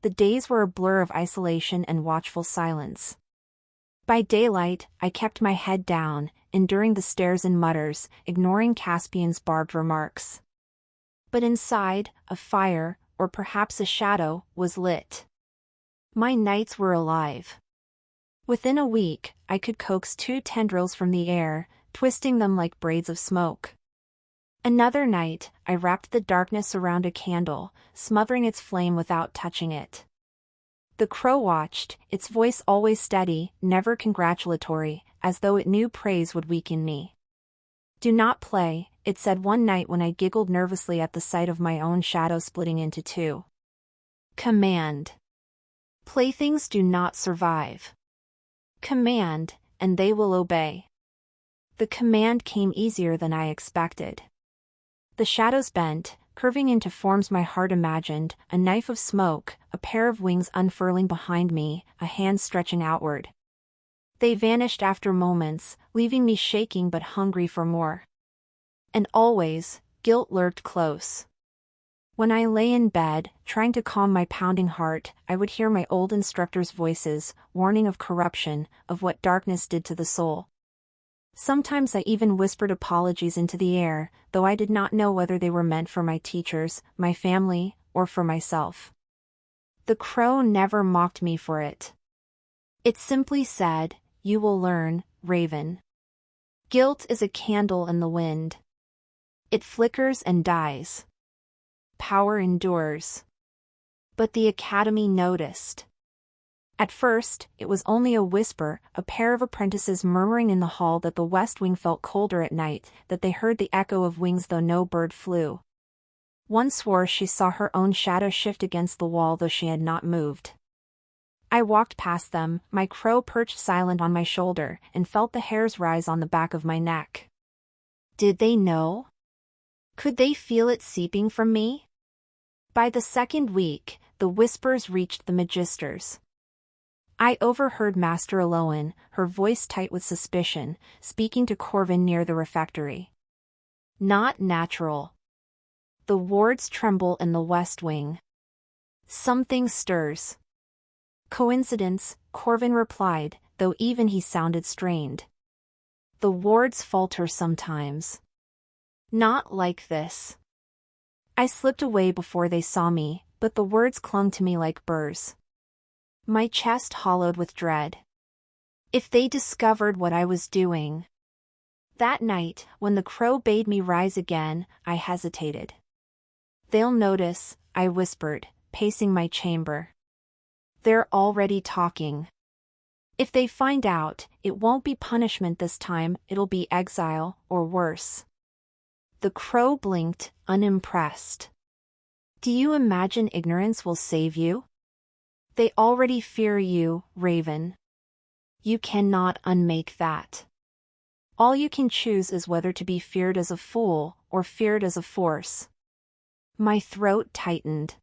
A: The days were a blur of isolation and watchful silence. By daylight, I kept my head down, enduring the stares and mutters, ignoring Caspian's barbed remarks. But inside, a fire, or perhaps a shadow, was lit. My nights were alive. Within a week, I could coax 2 tendrils from the air, twisting them like braids of smoke. Another night, I wrapped the darkness around a candle, smothering its flame without touching it. The crow watched, its voice always steady, never congratulatory, as though it knew praise would weaken me. Do not play, it said one night when I giggled nervously at the sight of my own shadow splitting into 2. Command. Playthings do not survive. Command, and they will obey. The command came easier than I expected. The shadows bent, curving into forms my heart imagined, a knife of smoke, a pair of wings unfurling behind me, a hand stretching outward. They vanished after moments, leaving me shaking but hungry for more. And always, guilt lurked close. When I lay in bed, trying to calm my pounding heart, I would hear my old instructors' voices, warning of corruption, of what darkness did to the soul. Sometimes I even whispered apologies into the air, though I did not know whether they were meant for my teachers, my family, or for myself. The crow never mocked me for it. It simply said, "You will learn, Raven. Guilt is a candle in the wind. It flickers and dies. Power endures." But the academy noticed. At first, it was only a whisper, a pair of apprentices murmuring in the hall that the west wing felt colder at night, that they heard the echo of wings though no bird flew. One swore she saw her own shadow shift against the wall though she had not moved. I walked past them, my crow perched silent on my shoulder, and felt the hairs rise on the back of my neck. Did they know? Could they feel it seeping from me? By the second week, the whispers reached the magisters. I overheard Master Aloan, her voice tight with suspicion, speaking to Corvin near the refectory. Not natural. The wards tremble in the west wing. Something stirs. Coincidence, Corvin replied, though even he sounded strained. The wards falter sometimes. Not like this. I slipped away before they saw me, but the words clung to me like burrs. My chest hollowed with dread. If they discovered what I was doing. That night, when the crow bade me rise again, I hesitated. They'll notice, I whispered, pacing my chamber. They're already talking. If they find out, it won't be punishment this time, it'll be exile, or worse. The crow blinked, unimpressed. Do you imagine ignorance will save you? They already fear you, Raven. You cannot unmake that. All you can choose is whether to be feared as a fool, or feared as a force. My throat tightened.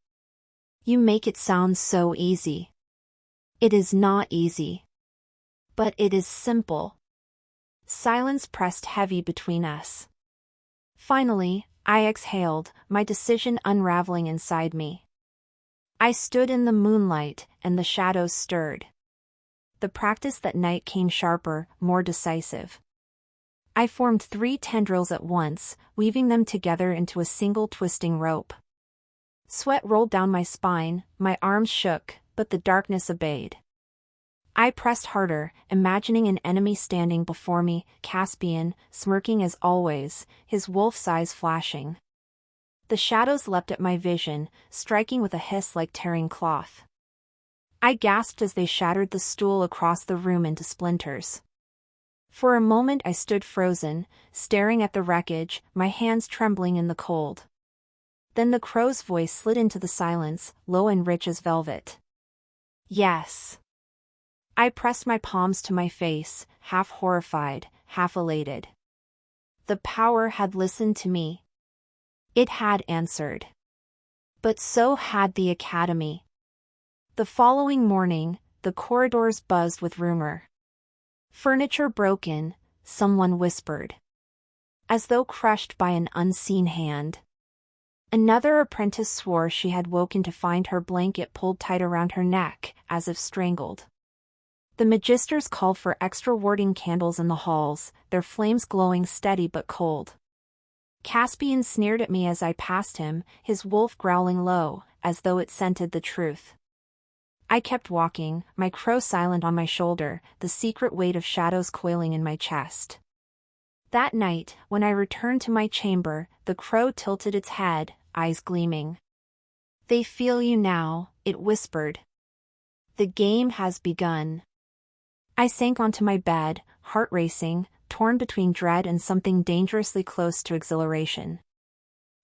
A: You make it sound so easy. It is not easy. But it is simple. Silence pressed heavy between us. Finally, I exhaled, my decision unraveling inside me. I stood in the moonlight, and the shadows stirred. The practice that night came sharper, more decisive. I formed 3 tendrils at once, weaving them together into a single twisting rope. Sweat rolled down my spine, my arms shook, but the darkness obeyed. I pressed harder, imagining an enemy standing before me, Caspian, smirking as always, his wolf's eyes flashing. The shadows leapt at my vision, striking with a hiss like tearing cloth. I gasped as they shattered the stool across the room into splinters. For a moment I stood frozen, staring at the wreckage, my hands trembling in the cold. Then the crow's voice slid into the silence, low and rich as velvet. Yes. I pressed my palms to my face, half horrified, half elated. The power had listened to me. It had answered. But so had the Academy. The following morning, the corridors buzzed with rumor. Furniture broken, someone whispered. As though crushed by an unseen hand. Another apprentice swore she had woken to find her blanket pulled tight around her neck, as if strangled. The magisters called for extra warding candles in the halls, their flames glowing steady but cold. Caspian sneered at me as I passed him, his wolf growling low, as though it scented the truth. I kept walking, my crow silent on my shoulder, the secret weight of shadows coiling in my chest. That night, when I returned to my chamber, the crow tilted its head, eyes gleaming. They feel you now, it whispered. The game has begun. I sank onto my bed, heart racing, torn between dread and something dangerously close to exhilaration.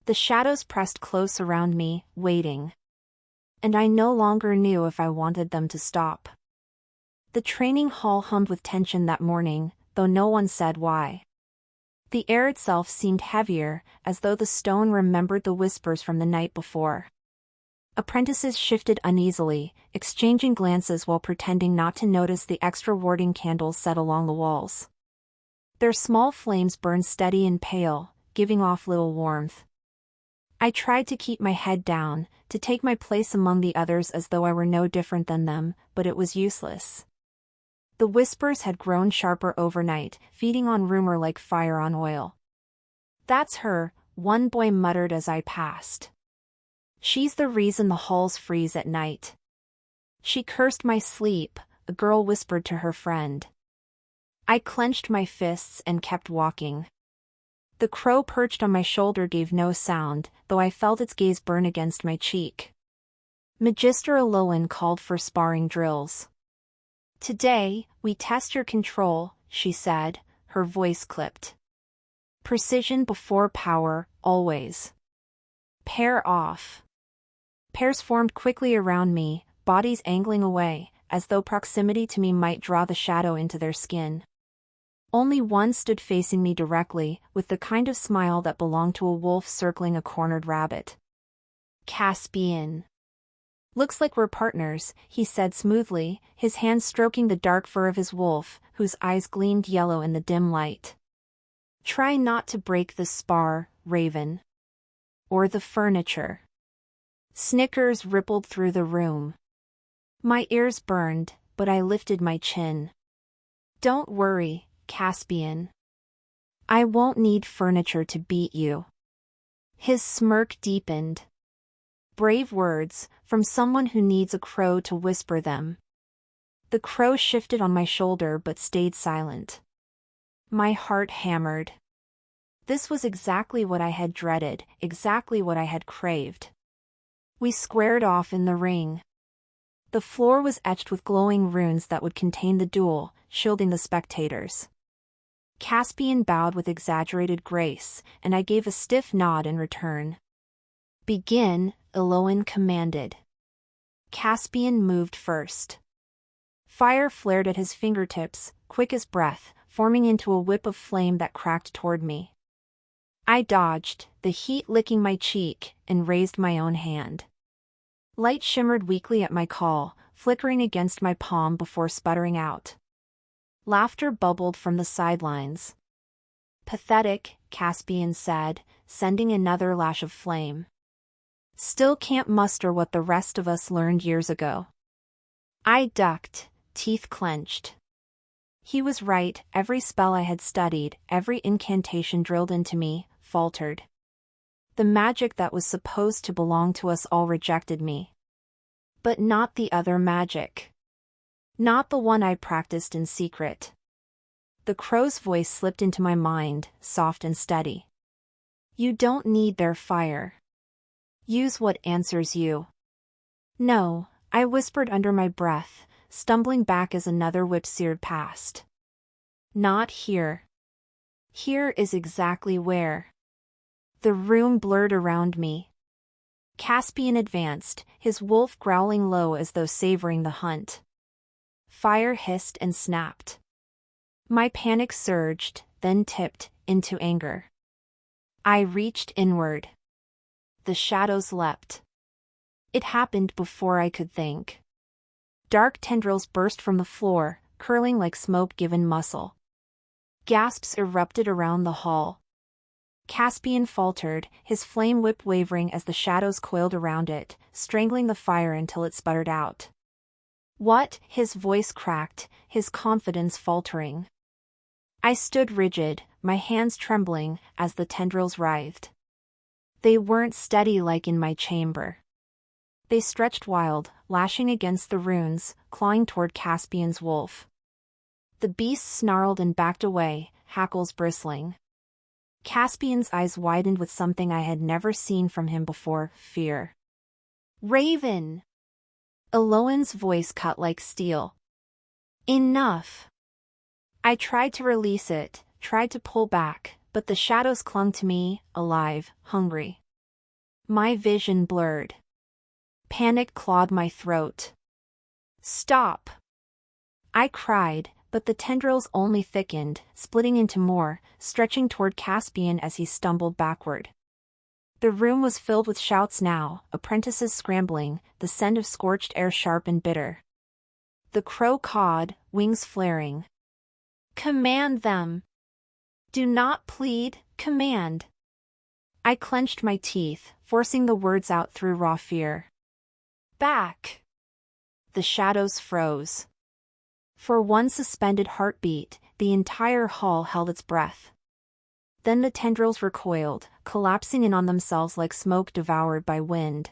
A: The shadows pressed close around me, waiting. And I no longer knew if I wanted them to stop. The training hall hummed with tension that morning, though no one said why. The air itself seemed heavier, as though the stone remembered the whispers from the night before. Apprentices shifted uneasily, exchanging glances while pretending not to notice the extra warding candles set along the walls. Their small flames burned steady and pale, giving off little warmth. I tried to keep my head down, to take my place among the others as though I were no different than them, but it was useless. The whispers had grown sharper overnight, feeding on rumor like fire on oil. That's her, one boy muttered as I passed. She's the reason the halls freeze at night. She cursed my sleep, a girl whispered to her friend. I clenched my fists and kept walking. The crow perched on my shoulder gave no sound, though I felt its gaze burn against my cheek. Magister Aloan called for sparring drills. Today, we test your control, she said, her voice clipped. Precision before power, always. Pair off. Pairs formed quickly around me, bodies angling away, as though proximity to me might draw the shadow into their skin. Only one stood facing me directly, with the kind of smile that belonged to a wolf circling a cornered rabbit. Caspian. Looks like we're partners, he said smoothly, his hand stroking the dark fur of his wolf, whose eyes gleamed yellow in the dim light. Try not to break the spar, Raven. Or the furniture. Snickers rippled through the room. My ears burned, but I lifted my chin. Don't worry, Caspian. I won't need furniture to beat you. His smirk deepened. Brave words, from someone who needs a crow to whisper them. The crow shifted on my shoulder but stayed silent. My heart hammered. This was exactly what I had dreaded, exactly what I had craved. We squared off in the ring. The floor was etched with glowing runes that would contain the duel, shielding the spectators. Caspian bowed with exaggerated grace, and I gave a stiff nod in return. Begin, Eloin commanded. Caspian moved first. Fire flared at his fingertips, quick as breath, forming into a whip of flame that cracked toward me. I dodged, the heat licking my cheek, and raised my own hand. Light shimmered weakly at my call, flickering against my palm before sputtering out. Laughter bubbled from the sidelines. Pathetic, Caspian said, sending another lash of flame. Still can't muster what the rest of us learned years ago. I ducked, teeth clenched. He was right, every spell I had studied, every incantation drilled into me, faltered. The magic that was supposed to belong to us all rejected me. But not the other magic. Not the one I practiced in secret. The crow's voice slipped into my mind, soft and steady. You don't need their fire. Use what answers you. No, I whispered under my breath, stumbling back as another whip seared past. Not here. Here is exactly where. The room blurred around me. Caspian advanced, his wolf growling low as though savoring the hunt. Fire hissed and snapped. My panic surged, then tipped into anger. I reached inward. The shadows leapt. It happened before I could think. Dark tendrils burst from the floor, curling like smoke given muscle. Gasps erupted around the hall. Caspian faltered, his flame whip wavering as the shadows coiled around it, strangling the fire until it sputtered out. What? His voice cracked, his confidence faltering. I stood rigid, my hands trembling, as the tendrils writhed. They weren't steady like in my chamber. They stretched wild, lashing against the runes, clawing toward Caspian's wolf. The beast snarled and backed away, hackles bristling. Caspian's eyes widened with something I had never seen from him before, fear. Raven! Eloin's voice cut like steel. Enough! I tried to release it, tried to pull back, but the shadows clung to me, alive, hungry. My vision blurred. Panic clawed my throat. Stop! I cried, but the tendrils only thickened, splitting into more, stretching toward Caspian as he stumbled backward. The room was filled with shouts now, apprentices scrambling, the scent of scorched air sharp and bitter. The crow cawed, wings flaring. Command them! Do not plead, command! I clenched my teeth, forcing the words out through raw fear. Back! The shadows froze. For one suspended heartbeat, the entire hall held its breath. Then the tendrils recoiled, collapsing in on themselves like smoke devoured by wind.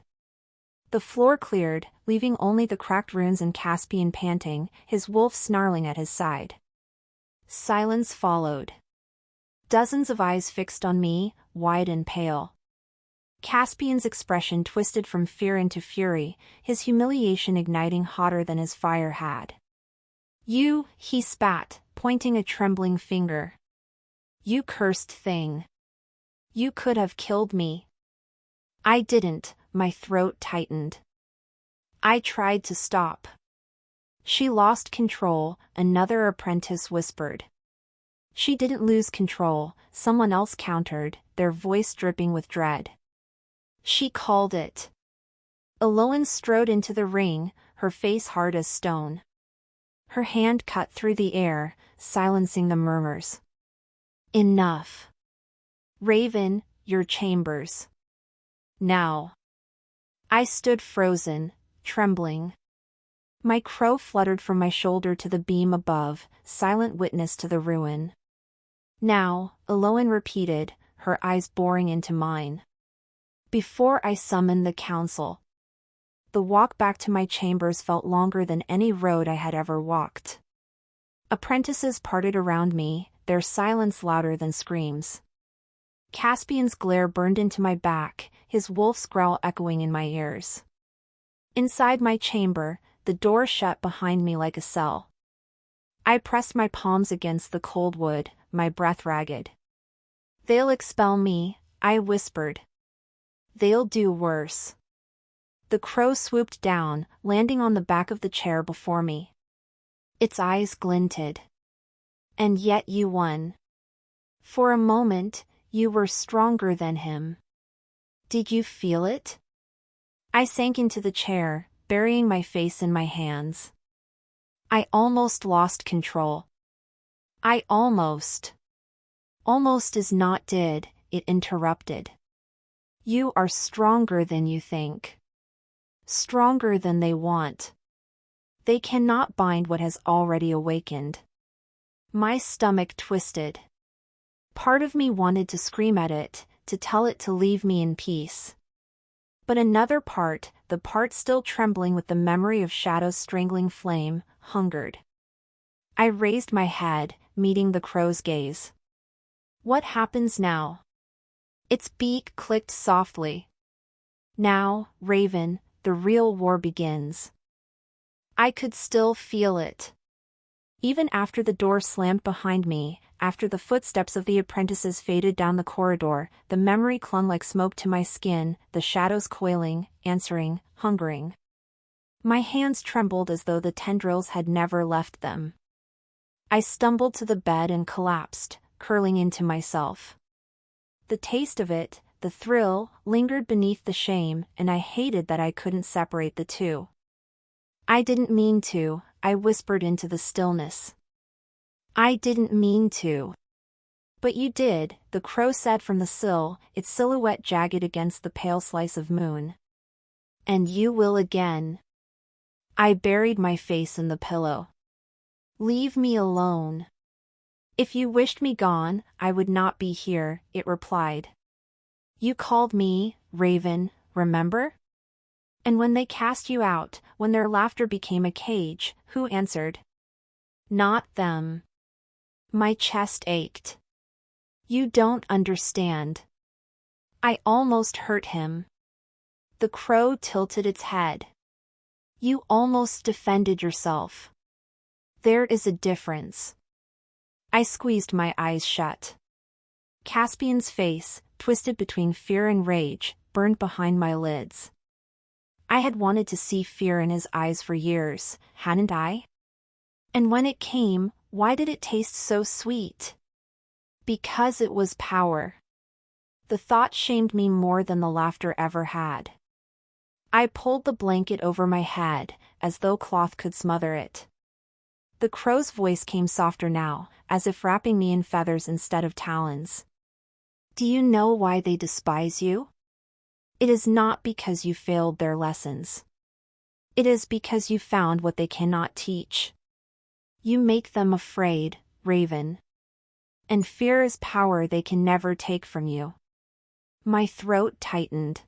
A: The floor cleared, leaving only the cracked runes and Caspian panting, his wolf snarling at his side. Silence followed. Dozens of eyes fixed on me, wide and pale. Caspian's expression twisted from fear into fury, his humiliation igniting hotter than his fire had. You, he spat, pointing a trembling finger. You cursed thing. You could have killed me. I didn't, my throat tightened. I tried to stop. She lost control, another apprentice whispered. She didn't lose control, someone else countered, their voice dripping with dread. She called it. Eloan strode into the ring, her face hard as stone. Her hand cut through the air, silencing the murmurs. Enough. Raven, your chambers. Now. I stood frozen, trembling. My crow fluttered from my shoulder to the beam above, silent witness to the ruin. Now, Eloan repeated, her eyes boring into mine. Before I summon the council. The walk back to my chambers felt longer than any road I had ever walked. Apprentices parted around me, their silence louder than screams. Caspian's glare burned into my back, his wolf's growl echoing in my ears. Inside my chamber, the door shut behind me like a cell. I pressed my palms against the cold wood, my breath ragged. They'll expel me, I whispered. They'll do worse. The crow swooped down, landing on the back of the chair before me. Its eyes glinted. And yet you won. For a moment, you were stronger than him. Did you feel it? I sank into the chair, burying my face in my hands. I almost lost control. I almost. Almost is not did, it interrupted. You are stronger than you think. Stronger than they want. They cannot bind what has already awakened. My stomach twisted. Part of me wanted to scream at it, to tell it to leave me in peace. But another part, the part still trembling with the memory of Shadow's strangling flame, hungered. I raised my head, meeting the crow's gaze. What happens now? Its beak clicked softly. Now, Raven, the real war begins. I could still feel it. Even after the door slammed behind me, after the footsteps of the apprentices faded down the corridor, the memory clung like smoke to my skin, the shadows coiling, answering, hungering. My hands trembled as though the tendrils had never left them. I stumbled to the bed and collapsed, curling into myself. The taste of it, the thrill, lingered beneath the shame, and I hated that I couldn't separate the two. I didn't mean to, I whispered into the stillness. I didn't mean to. But you did, the crow said from the sill, its silhouette jagged against the pale slice of moon. And you will again. I buried my face in the pillow. Leave me alone. If you wished me gone, I would not be here, it replied. You called me, Raven, remember? And when they cast you out, when their laughter became a cage, who answered? Not them. My chest ached. You don't understand. I almost hurt him. The crow tilted its head. You almost defended yourself. There is a difference. I squeezed my eyes shut. Caspian's face, twisted between fear and rage, burned behind my lids. I had wanted to see fear in his eyes for years, hadn't I? And when it came, why did it taste so sweet? Because it was power. The thought shamed me more than the laughter ever had. I pulled the blanket over my head, as though cloth could smother it. The crow's voice came softer now, as if wrapping me in feathers instead of talons. Do you know why they despise you? It is not because you failed their lessons. It is because you found what they cannot teach. You make them afraid, Raven. And fear is power they can never take from you. My throat tightened.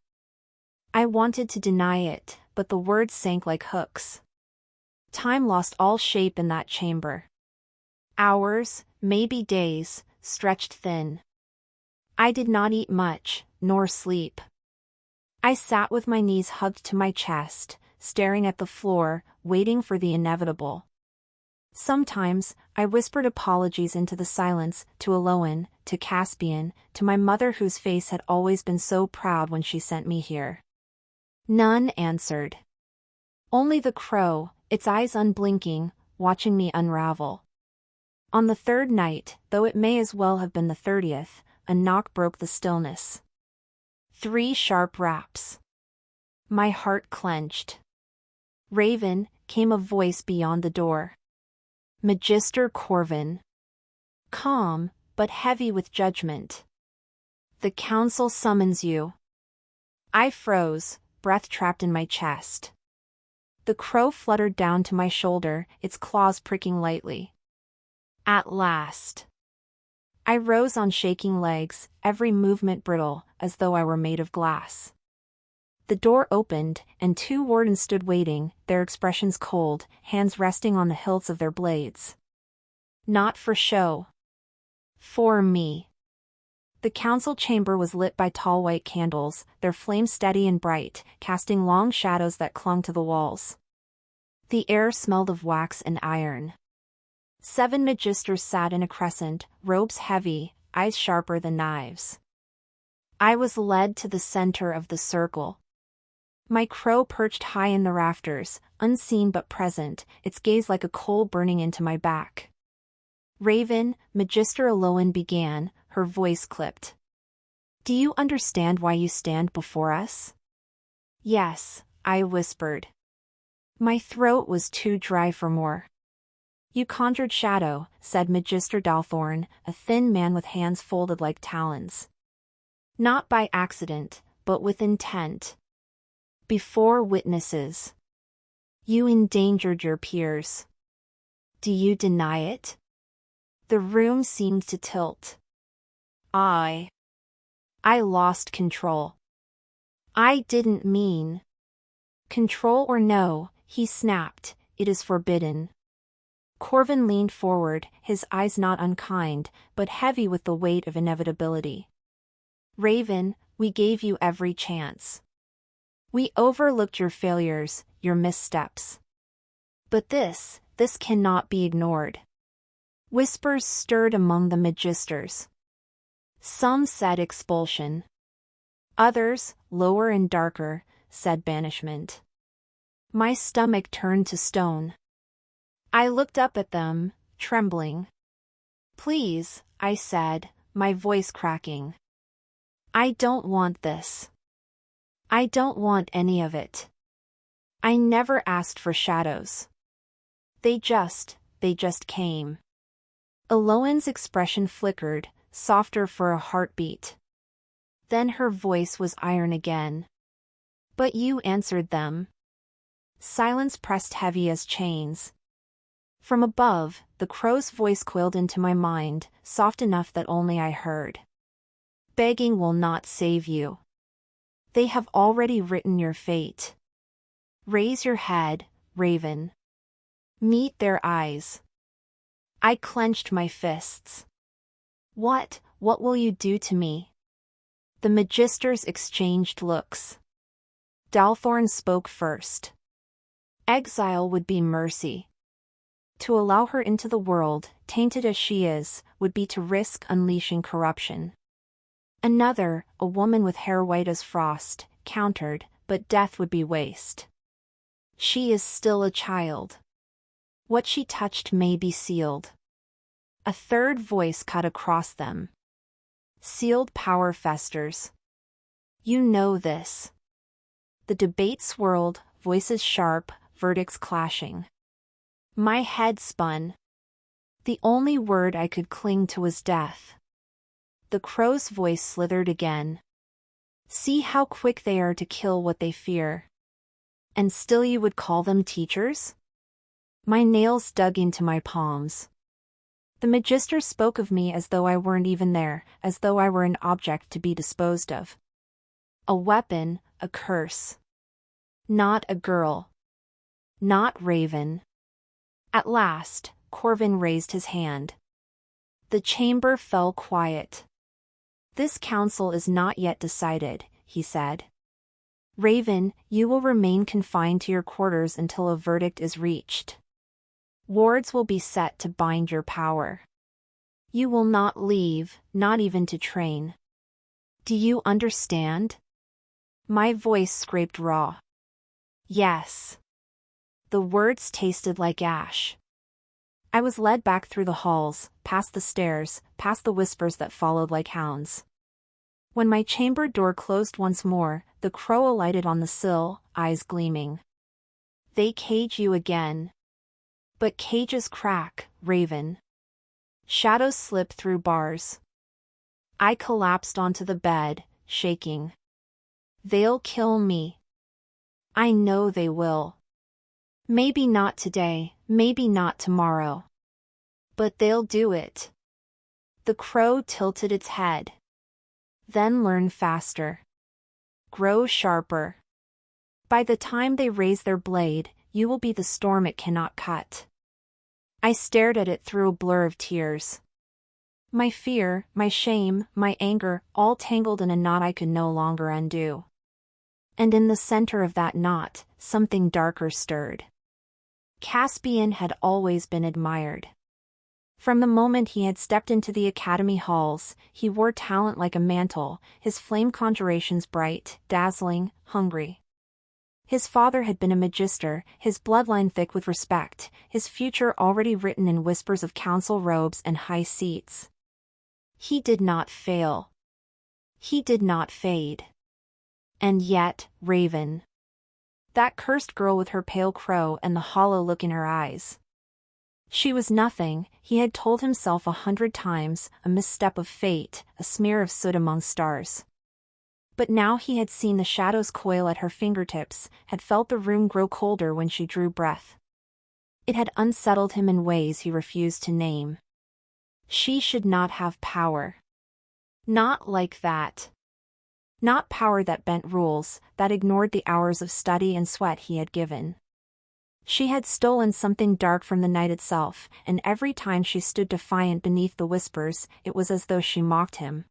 A: I wanted to deny it, but the words sank like hooks. Time lost all shape in that chamber. Hours, maybe days, stretched thin. I did not eat much, nor sleep. I sat with my knees hugged to my chest, staring at the floor, waiting for the inevitable. Sometimes, I whispered apologies into the silence, to Eloan, to Caspian, to my mother whose face had always been so proud when she sent me here. None answered. Only the crow, its eyes unblinking, watching me unravel. On the third night, though it may as well have been the 30th, a knock broke the stillness. 3 sharp raps. My heart clenched. Raven, came a voice beyond the door. Magister Corvin. Calm, but heavy with judgment. The council summons you. I froze, breath trapped in my chest. The crow fluttered down to my shoulder, its claws pricking lightly. At last. I rose on shaking legs, every movement brittle, as though I were made of glass. The door opened, and 2 wardens stood waiting, their expressions cold, hands resting on the hilts of their blades. Not for show. For me. The council chamber was lit by tall white candles, their flames steady and bright, casting long shadows that clung to the walls. The air smelled of wax and iron. 7 magisters sat in a crescent, robes heavy, eyes sharper than knives. I was led to the center of the circle. My crow perched high in the rafters, unseen but present, its gaze like a coal burning into my back. Raven, Magister Aloan began, her voice clipped. Do you understand why you stand before us? Yes, I whispered. My throat was too dry for more. You conjured shadow, said Magister Dalthorn, a thin man with hands folded like talons. Not by accident, but with intent. Before witnesses. You endangered your peers. Do you deny it? The room seemed to tilt. I lost control. I didn't mean. Control or no, he snapped, it is forbidden. Corvin leaned forward, his eyes not unkind, but heavy with the weight of inevitability. Raven, we gave you every chance. We overlooked your failures, your missteps. But this cannot be ignored. Whispers stirred among the magisters. Some said expulsion. Others, lower and darker, said banishment. My stomach turned to stone. I looked up at them, trembling. Please, I said, my voice cracking. I don't want this. I don't want any of it. I never asked for shadows. They just came. Aloan's expression flickered, softer for a heartbeat. Then her voice was iron again. But you answered them. Silence pressed heavy as chains. From above, the crow's voice quilled into my mind, soft enough that only I heard. Begging will not save you. They have already written your fate. Raise your head, Raven. Meet their eyes. I clenched my fists. What will you do to me? The magisters exchanged looks. Dalthorn spoke first. Exile would be mercy. To allow her into the world, tainted as she is, would be to risk unleashing corruption. Another, a woman with hair white as frost, countered, but death would be waste. She is still a child. What she touched may be sealed. A third voice cut across them. Sealed power festers. You know this. The debate swirled, voices sharp, verdicts clashing. My head spun. The only word I could cling to was death. The crow's voice slithered again. See how quick they are to kill what they fear. And still you would call them teachers? My nails dug into my palms. The magister spoke of me as though I weren't even there, as though I were an object to be disposed of. A weapon, a curse. Not a girl. Not Raven. At last, Corvin raised his hand. The chamber fell quiet. This council is not yet decided, he said. Raven, you will remain confined to your quarters until a verdict is reached. Wards will be set to bind your power. You will not leave, not even to train. Do you understand? My voice scraped raw. Yes. The words tasted like ash. I was led back through the halls, past the stairs, past the whispers that followed like hounds. When my chamber door closed once more, the crow alighted on the sill, eyes gleaming. They cage you again. But cages crack, Raven. Shadows slip through bars. I collapsed onto the bed, shaking. They'll kill me. I know they will. Maybe not today, maybe not tomorrow. But they'll do it. The crow tilted its head. Then learn faster. Grow sharper. By the time they raise their blade, you will be the storm it cannot cut. I stared at it through a blur of tears. My fear, my shame, my anger, all tangled in a knot I could no longer undo. And in the center of that knot, something darker stirred. Caspian had always been admired. From the moment he had stepped into the academy halls, he wore talent like a mantle, his flame conjurations bright, dazzling, hungry. His father had been a magister, his bloodline thick with respect, his future already written in whispers of council robes and high seats. He did not fail. He did not fade. And yet, Raven. That cursed girl with her pale crow and the hollow look in her eyes. She was nothing, he had told himself 100 times, a misstep of fate, a smear of soot among stars. But now he had seen the shadows coil at her fingertips, had felt the room grow colder when she drew breath. It had unsettled him in ways he refused to name. She should not have power. Not like that. Not power that bent rules, that ignored the hours of study and sweat he had given. She had stolen something dark from the night itself, and every time she stood defiant beneath the whispers, it was as though she mocked him.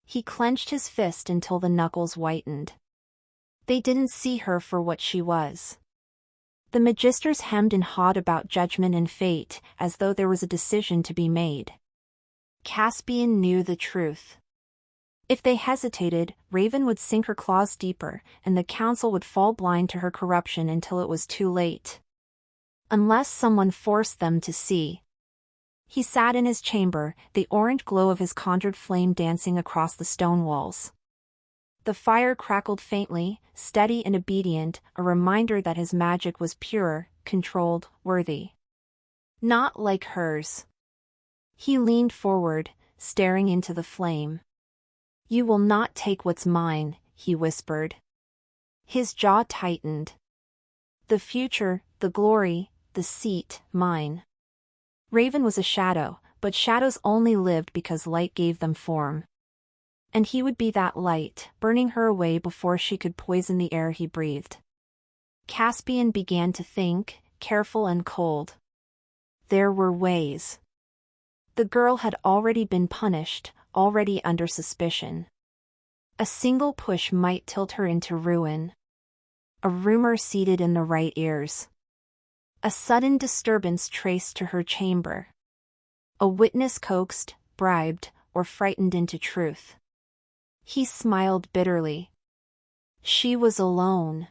A: He clenched his fist until the knuckles whitened. They didn't see her for what she was. The magisters hemmed and hawed about judgment and fate, as though there was a decision to be made. Caspian knew the truth. If they hesitated, Raven would sink her claws deeper, and the council would fall blind to her corruption until it was too late. Unless someone forced them to see. He sat in his chamber, the orange glow of his conjured flame dancing across the stone walls. The fire crackled faintly, steady and obedient, a reminder that his magic was pure, controlled, worthy. Not like hers. He leaned forward, staring into the flame. "You will not take what's mine," he whispered. His jaw tightened. "The future, the glory, the seat, mine." Raven was a shadow, but shadows only lived because light gave them form. And he would be that light, burning her away before she could poison the air he breathed. Caspian began to think, careful and cold. There were ways. The girl had already been punished, already under suspicion. A single push might tilt her into ruin. A rumor seeded in the right ears. A sudden disturbance traced to her chamber. A witness coaxed, bribed, or frightened into truth. He smiled bitterly. She was alone.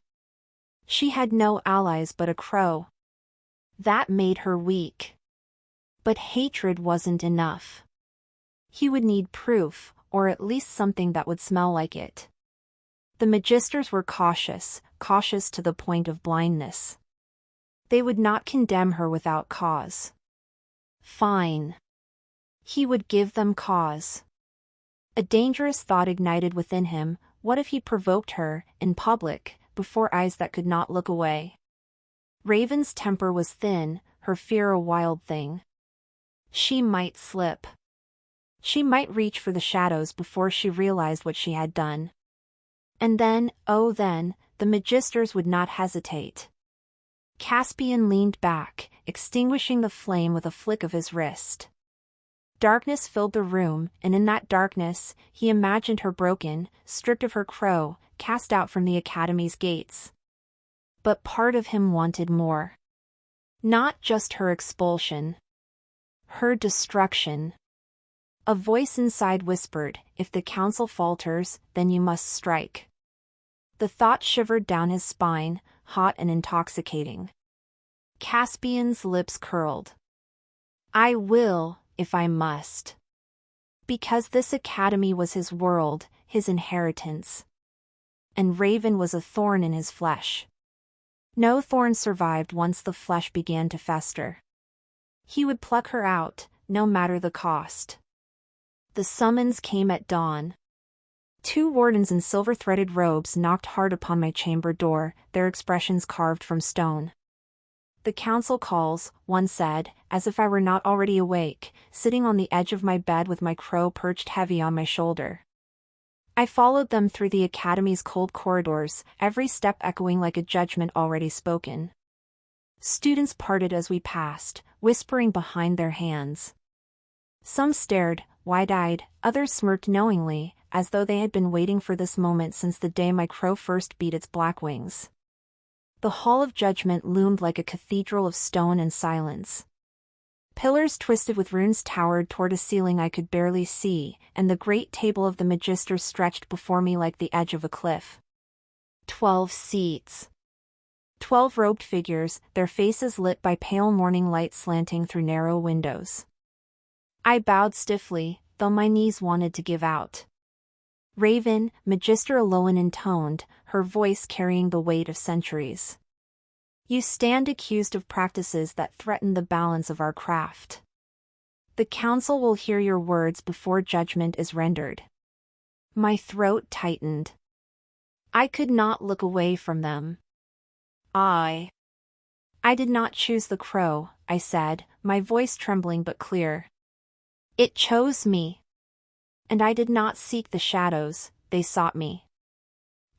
A: She had no allies but a crow. That made her weak. But hatred wasn't enough. He would need proof, or at least something that would smell like it. The magisters were cautious, cautious to the point of blindness. They would not condemn her without cause. Fine. He would give them cause. A dangerous thought ignited within him. What if he provoked her, in public, before eyes that could not look away? Raven's temper was thin, her fear a wild thing. She might slip. She might reach for the shadows before she realized what she had done. And then, oh then, the magisters would not hesitate. Caspian leaned back, extinguishing the flame with a flick of his wrist. Darkness filled the room, and in that darkness, he imagined her broken, stripped of her crow, cast out from the academy's gates. But part of him wanted more. Not just her expulsion. Her destruction. A voice inside whispered, "If the council falters, then you must strike." The thought shivered down his spine, hot and intoxicating. Caspian's lips curled. "I will, if I must." Because this academy was his world, his inheritance. And Raven was a thorn in his flesh. No thorn survived once the flesh began to fester. He would pluck her out, no matter the cost. The summons came at dawn. 2 wardens in silver-threaded robes knocked hard upon my chamber door, their expressions carved from stone. "The council calls," one said, as if I were not already awake, sitting on the edge of my bed with my crow perched heavy on my shoulder. I followed them through the academy's cold corridors, every step echoing like a judgment already spoken. Students parted as we passed, whispering behind their hands. Some stared, wide-eyed, others smirked knowingly, as though they had been waiting for this moment since the day my crow first beat its black wings. The Hall of Judgment loomed like a cathedral of stone and silence. Pillars twisted with runes towered toward a ceiling I could barely see, and the great table of the Magister stretched before me like the edge of a cliff. 12 seats. 12 robed figures, their faces lit by pale morning light slanting through narrow windows. I bowed stiffly, though my knees wanted to give out. "Raven," Magister Alolan intoned, her voice carrying the weight of centuries. "You stand accused of practices that threaten the balance of our craft. The council will hear your words before judgment is rendered." My throat tightened. I could not look away from them. I did not choose the crow," I said, my voice trembling but clear. "It chose me. And I did not seek the shadows, they sought me.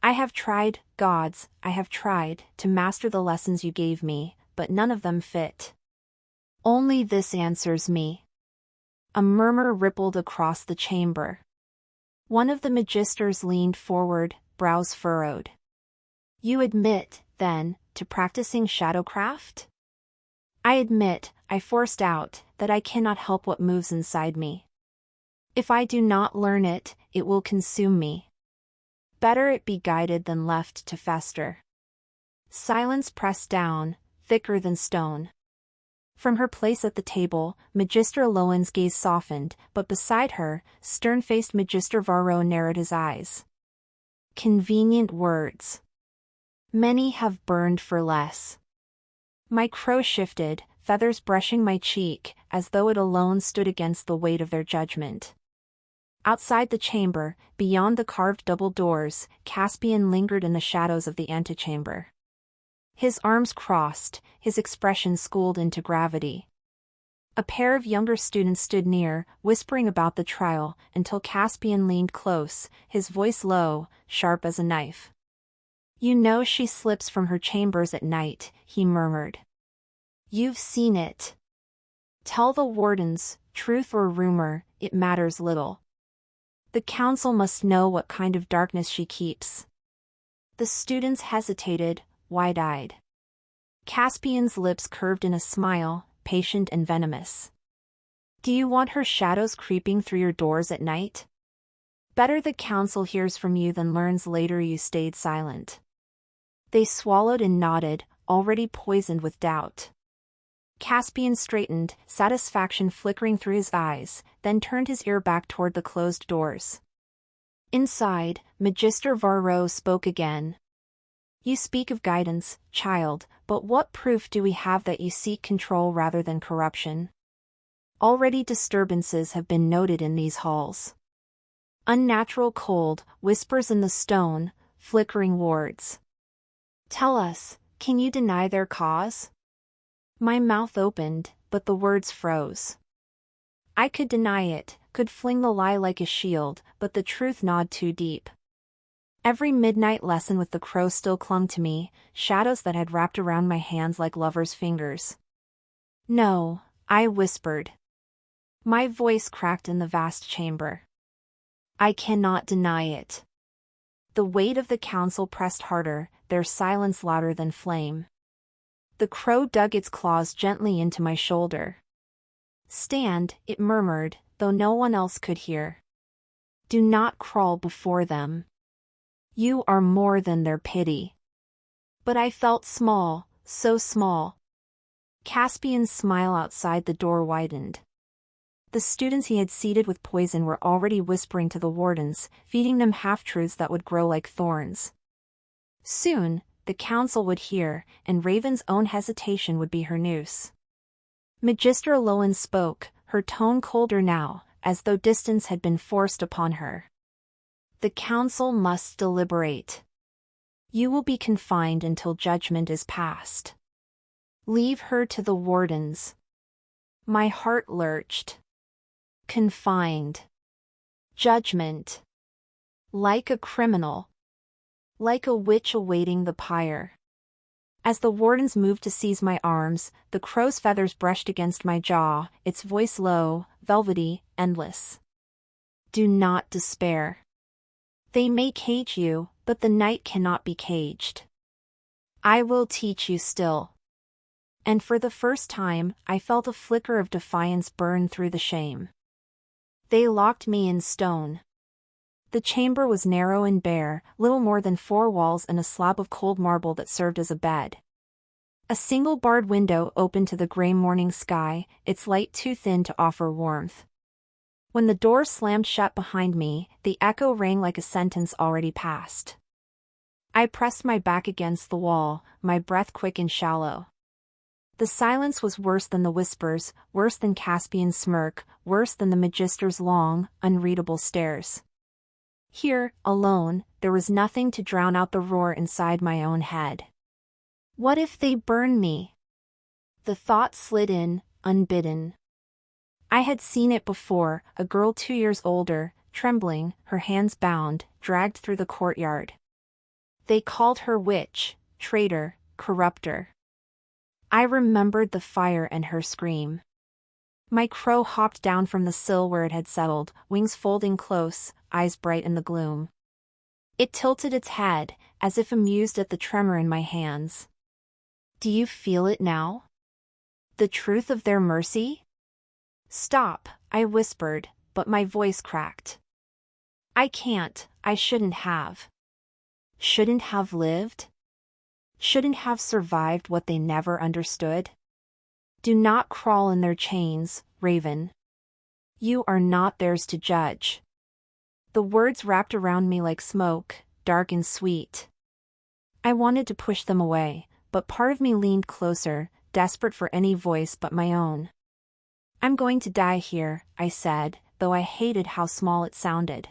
A: I have tried, gods, I have tried, to master the lessons you gave me, but none of them fit. Only this answers me." A murmur rippled across the chamber. One of the magisters leaned forward, brows furrowed. "You admit, then, to practicing shadowcraft?" "I admit," I forced out, "that I cannot help what moves inside me. If I do not learn it, it will consume me. Better it be guided than left to fester." Silence pressed down, thicker than stone. From her place at the table, Magister Alolan's gaze softened, but beside her, stern-faced Magister Varro narrowed his eyes. Convenient words. Many have burned for less. My crow shifted, feathers brushing my cheek, as though it alone stood against the weight of their judgment. Outside the chamber, beyond the carved double doors, Caspian lingered in the shadows of the antechamber. His arms crossed, his expression schooled into gravity. A pair of younger students stood near, whispering about the trial, until Caspian leaned close, his voice low, sharp as a knife. "You know she slips from her chambers at night," he murmured. "You've seen it. Tell the wardens, truth or rumor, it matters little. The council must know what kind of darkness she keeps." The students hesitated, wide-eyed. Caspian's lips curved in a smile, patient and venomous. "Do you want her shadows creeping through your doors at night? Better the council hears from you than learns later you stayed silent." They swallowed and nodded, already poisoned with doubt. Caspian straightened, satisfaction flickering through his eyes, then turned his ear back toward the closed doors. Inside, Magister Varro spoke again. "You speak of guidance, child, but what proof do we have that you seek control rather than corruption? Already disturbances have been noted in these halls. Unnatural cold, whispers in the stone, flickering wards. Tell us, can you deny their cause?" My mouth opened, but the words froze. I could deny it, could fling the lie like a shield, but the truth gnawed too deep. Every midnight lesson with the crow still clung to me, shadows that had wrapped around my hands like lovers' fingers. "No," I whispered. My voice cracked in the vast chamber. "I cannot deny it." The weight of the council pressed harder, their silence louder than flame. The crow dug its claws gently into my shoulder. "Stand," it murmured, though no one else could hear. "Do not crawl before them. You are more than their pity." But I felt small, so small. Caspian's smile outside the door widened. The students he had seeded with poison were already whispering to the wardens, feeding them half-truths that would grow like thorns. Soon, the council would hear, and Raven's own hesitation would be her noose. Magister Lowen spoke, her tone colder now, as though distance had been forced upon her. The council must deliberate. You will be confined until judgment is passed. Leave her to the wardens. My heart lurched. Confined. Judgment. Like a criminal. Like a witch awaiting the pyre. As the wardens moved to seize my arms, the crow's feathers brushed against my jaw, its voice low, velvety, endless. Do not despair. They may cage you, but the night cannot be caged. I will teach you still. And for the first time, I felt a flicker of defiance burn through the shame. They locked me in stone. The chamber was narrow and bare, little more than 4 walls and a slab of cold marble that served as a bed. A single barred window opened to the gray morning sky, its light too thin to offer warmth. When the door slammed shut behind me, the echo rang like a sentence already passed. I pressed my back against the wall, my breath quick and shallow. The silence was worse than the whispers, worse than Caspian's smirk, worse than the magister's long, unreadable stares. Here, alone, there was nothing to drown out the roar inside my own head. What if they burn me? The thought slid in, unbidden. I had seen it before, a girl 2 years older, trembling, her hands bound, dragged through the courtyard. They called her witch, traitor, corrupter. I remembered the fire and her scream. My crow hopped down from the sill where it had settled, wings folding close, eyes bright in the gloom. It tilted its head, as if amused at the tremor in my hands. Do you feel it now? The truth of their mercy? Stop, I whispered, but my voice cracked. I can't, I shouldn't have. Shouldn't have lived? Shouldn't have survived what they never understood? Do not crawl in their chains, Raven. You are not theirs to judge. The words wrapped around me like smoke, dark and sweet. I wanted to push them away, but part of me leaned closer, desperate for any voice but my own. I'm going to die here, I said, though I hated how small it sounded.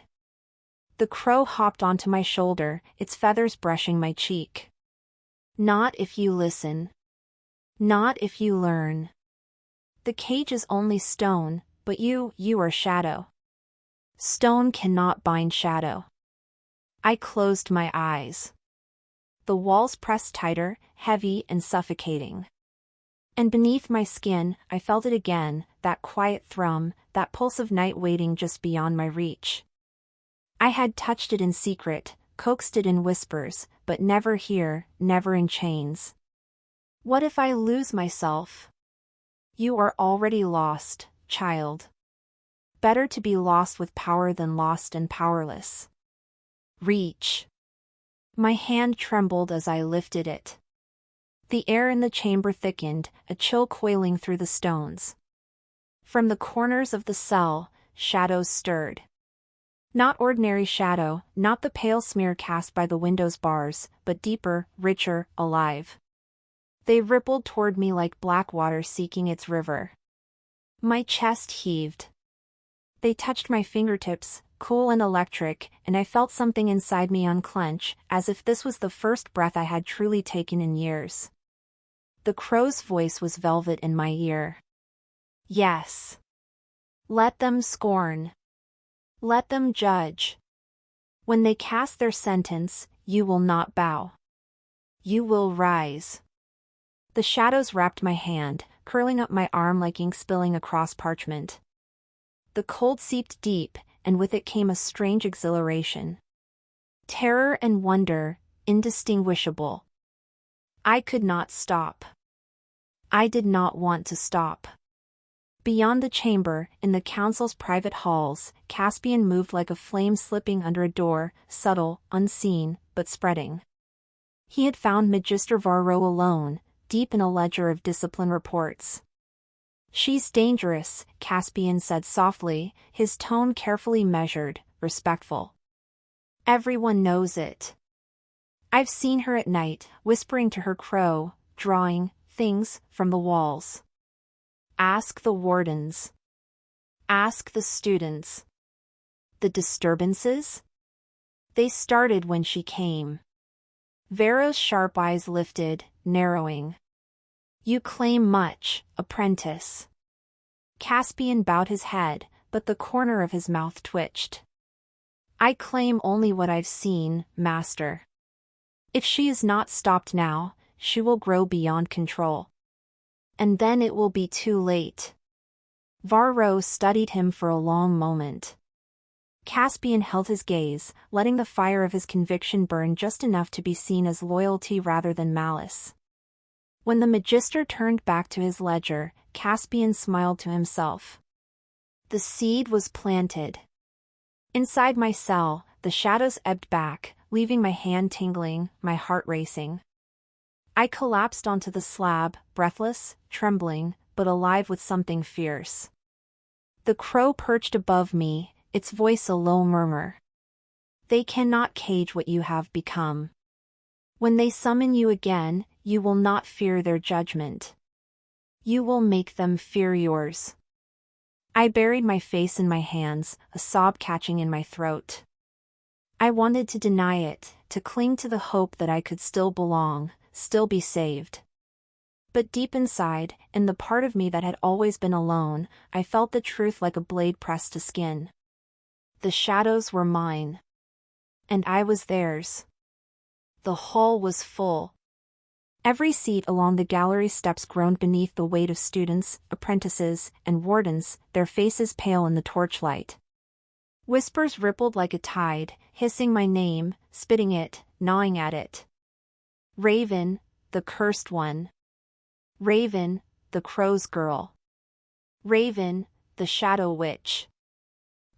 A: The crow hopped onto my shoulder, its feathers brushing my cheek. Not if you listen. Not if you learn. The cage is only stone, but you are shadow. Stone cannot bind shadow. I closed my eyes. The walls pressed tighter, heavy and suffocating. And beneath my skin, I felt it again, that quiet thrum, that pulse of night waiting just beyond my reach. I had touched it in secret, coaxed it in whispers, but never here, never in chains. What if I lose myself? You are already lost, child. Better to be lost with power than lost and powerless. Reach. My hand trembled as I lifted it. The air in the chamber thickened, a chill coiling through the stones. From the corners of the cell, shadows stirred. Not ordinary shadow, not the pale smear cast by the window's bars, but deeper, richer, alive. They rippled toward me like black water seeking its river. My chest heaved. They touched my fingertips, cool and electric, and I felt something inside me unclench, as if this was the first breath I had truly taken in years. The crow's voice was velvet in my ear. Yes. Let them scorn. Let them judge. When they cast their sentence, you will not bow. You will rise. The shadows wrapped my hand, curling up my arm like ink spilling across parchment. The cold seeped deep, and with it came a strange exhilaration. Terror and wonder, indistinguishable. I could not stop. I did not want to stop. Beyond the chamber, in the council's private halls, Caspian moved like a flame slipping under a door, subtle, unseen, but spreading. He had found Magister Varro alone, deep in a ledger of discipline reports. She's dangerous, Caspian said softly, his tone carefully measured, respectful. Everyone knows it. I've seen her at night, whispering to her crow, drawing things from the walls. Ask the wardens. Ask the students. The disturbances? They started when she came. Vero's sharp eyes lifted, narrowing. You claim much, apprentice. Caspian bowed his head, but the corner of his mouth twitched. I claim only what I've seen, master. If she is not stopped now, she will grow beyond control. And then it will be too late. Varro studied him for a long moment. Caspian held his gaze, letting the fire of his conviction burn just enough to be seen as loyalty rather than malice. When the Magister turned back to his ledger, Caspian smiled to himself. The seed was planted. Inside my cell, the shadows ebbed back, leaving my hand tingling, my heart racing. I collapsed onto the slab, breathless, trembling, but alive with something fierce. The crow perched above me, its voice a low murmur. They cannot cage what you have become. When they summon you again, you will not fear their judgment. You will make them fear yours. I buried my face in my hands, a sob catching in my throat. I wanted to deny it, to cling to the hope that I could still belong, still be saved. But deep inside, in the part of me that had always been alone, I felt the truth like a blade pressed to skin. The shadows were mine. And I was theirs. The hall was full. Every seat along the gallery steps groaned beneath the weight of students, apprentices, and wardens, their faces pale in the torchlight. Whispers rippled like a tide, hissing my name, spitting it, gnawing at it. Raven, the cursed one. Raven, the crow's girl. Raven, the shadow witch.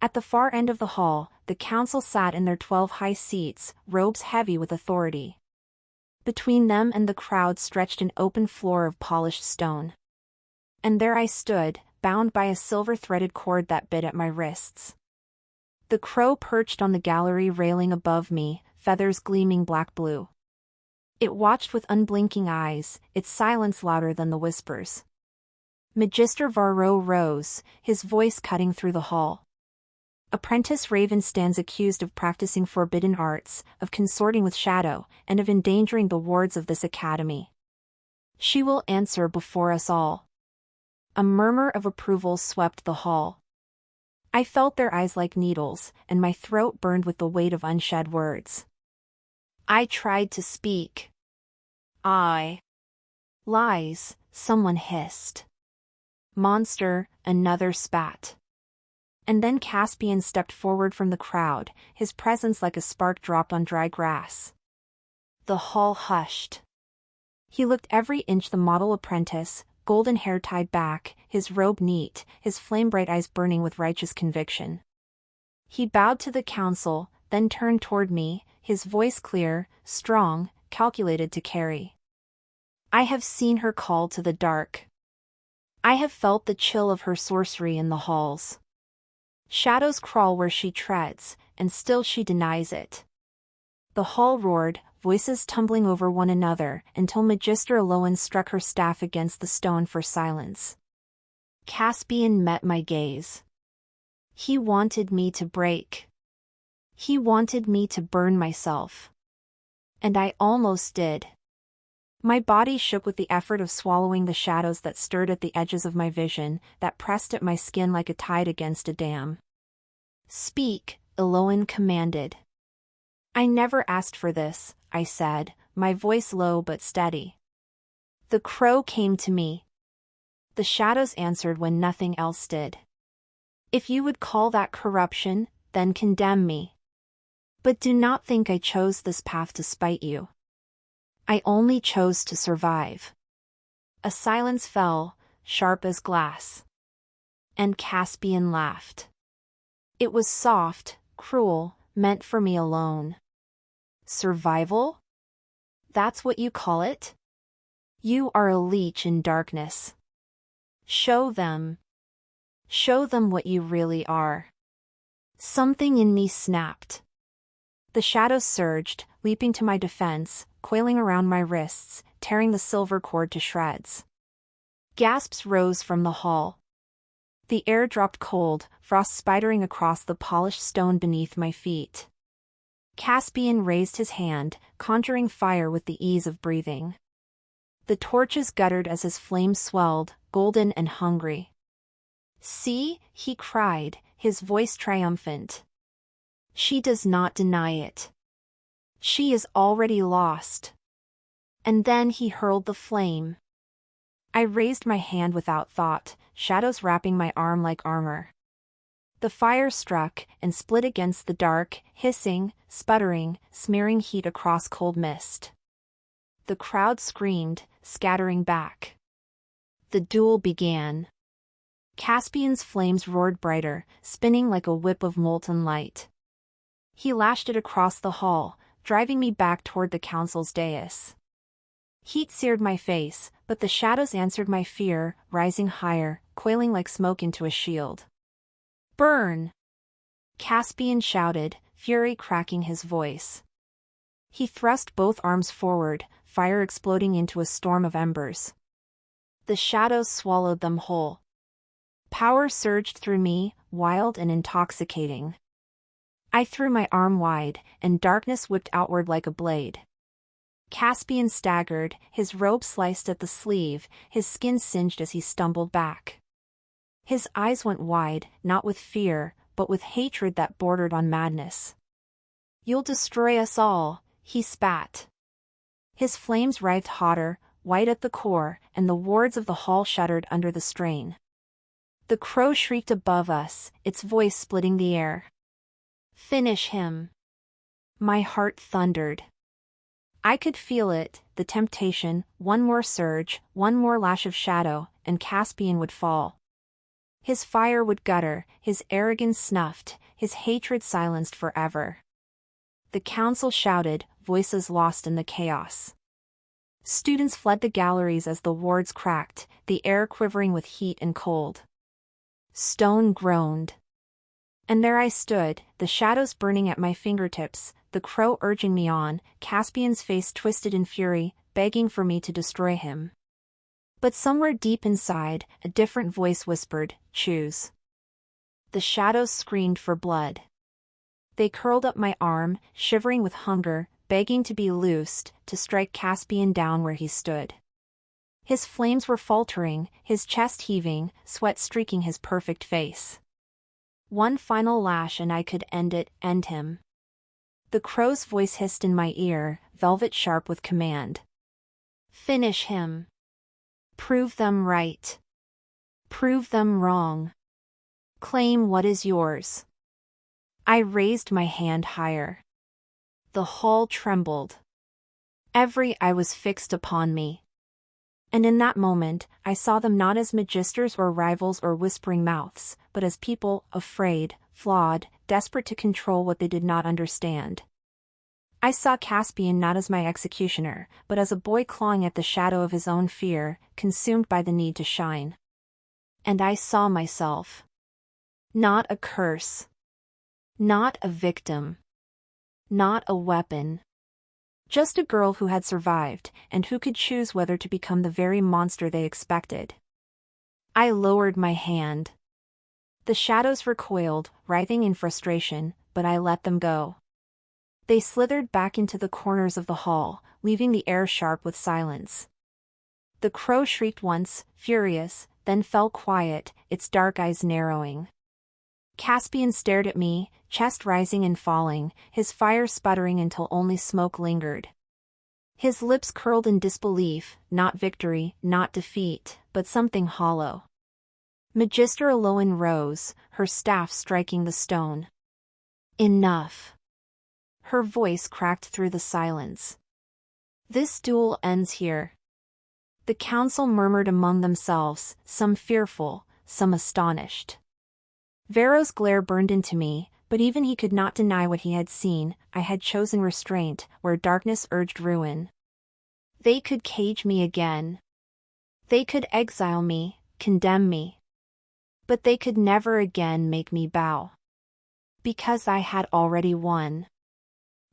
A: At the far end of the hall, the council sat in their 12 high seats, robes heavy with authority. Between them and the crowd stretched an open floor of polished stone. And there I stood, bound by a silver-threaded cord that bit at my wrists. The crow perched on the gallery railing above me, feathers gleaming black-blue. It watched with unblinking eyes, its silence louder than the whispers. Magister Varro rose, his voice cutting through the hall. Apprentice Raven stands accused of practicing forbidden arts, of consorting with Shadow, and of endangering the wards of this academy. She will answer before us all. A murmur of approval swept the hall. I felt their eyes like needles, and my throat burned with the weight of unshed words. I tried to speak. Lies, someone hissed. Monster, another spat. And then Caspian stepped forward from the crowd, his presence like a spark dropped on dry grass. The hall hushed. He looked every inch the model apprentice, golden hair tied back, his robe neat, his flame-bright eyes burning with righteous conviction. He bowed to the council, then turned toward me, his voice clear, strong, calculated to carry. I have seen her call to the dark. I have felt the chill of her sorcery in the halls. Shadows crawl where she treads, and still she denies it. The hall roared, voices tumbling over one another, until Magister Aloan struck her staff against the stone for silence. Caspian met my gaze. He wanted me to break. He wanted me to burn myself. And I almost did. My body shook with the effort of swallowing the shadows that stirred at the edges of my vision, that pressed at my skin like a tide against a dam. Speak, Aloan commanded. I never asked for this, I said, my voice low but steady. The crow came to me. The shadows answered when nothing else did. If you would call that corruption, then condemn me. But do not think I chose this path to spite you. I only chose to survive. A silence fell, sharp as glass. And Caspian laughed. It was soft, cruel, meant for me alone. Survival? That's what you call it? You are a leech in darkness. Show them. Show them what you really are. Something in me snapped. The shadows surged, leaping to my defense, coiling around my wrists, tearing the silver cord to shreds. Gasps rose from the hall. The air dropped cold, frost spidering across the polished stone beneath my feet. Caspian raised his hand, conjuring fire with the ease of breathing. The torches guttered as his flames swelled, golden and hungry. "See," he cried, his voice triumphant. "She does not deny it. She is already lost." And then he hurled the flame. I raised my hand without thought, shadows wrapping my arm like armor. The fire struck and split against the dark, hissing, sputtering, smearing heat across cold mist. The crowd screamed, scattering back. The duel began. Caspian's flames roared brighter, spinning like a whip of molten light. He lashed it across the hall, driving me back toward the council's dais. Heat seared my face, but the shadows answered my fear, rising higher, coiling like smoke into a shield. "Burn!" Caspian shouted, fury cracking his voice. He thrust both arms forward, fire exploding into a storm of embers. The shadows swallowed them whole. Power surged through me, wild and intoxicating. I threw my arm wide, and darkness whipped outward like a blade. Caspian staggered, his robe sliced at the sleeve, his skin singed as he stumbled back. His eyes went wide, not with fear, but with hatred that bordered on madness. "You'll destroy us all," he spat. His flames writhed hotter, white at the core, and the wards of the hall shuddered under the strain. The crow shrieked above us, its voice splitting the air. "Finish him!" My heart thundered. I could feel it, the temptation, one more surge, one more lash of shadow, and Caspian would fall. His fire would gutter, his arrogance snuffed, his hatred silenced forever. The council shouted, voices lost in the chaos. Students fled the galleries as the wards cracked, the air quivering with heat and cold. Stone groaned. And there I stood, the shadows burning at my fingertips, the crow urging me on, Caspian's face twisted in fury, begging for me to destroy him. But somewhere deep inside, a different voice whispered, "Choose." The shadows screamed for blood. They curled up my arm, shivering with hunger, begging to be loosed, to strike Caspian down where he stood. His flames were faltering, his chest heaving, sweat streaking his perfect face. One final lash and I could end him. The crow's voice hissed in my ear, velvet sharp with command. "Finish him. Prove them right. Prove them wrong. Claim what is yours." I raised my hand higher. The hall trembled. Every eye was fixed upon me. And in that moment, I saw them not as magisters or rivals or whispering mouths, but as people, afraid, flawed, desperate to control what they did not understand. I saw Caspian not as my executioner, but as a boy clawing at the shadow of his own fear, consumed by the need to shine. And I saw myself. Not a curse. Not a victim. Not a weapon. Just a girl who had survived, and who could choose whether to become the very monster they expected. I lowered my hand. The shadows recoiled, writhing in frustration, but I let them go. They slithered back into the corners of the hall, leaving the air sharp with silence. The crow shrieked once, furious, then fell quiet, its dark eyes narrowing. Caspian stared at me, chest rising and falling, his fire sputtering until only smoke lingered. His lips curled in disbelief, not victory, not defeat, but something hollow. Magister Aloan rose, her staff striking the stone. "Enough." Her voice cracked through the silence. "This duel ends here." The council murmured among themselves, some fearful, some astonished. Vero's glare burned into me, but even he could not deny what he had seen. I had chosen restraint, where darkness urged ruin. They could cage me again. They could exile me, condemn me. But they could never again make me bow. Because I had already won.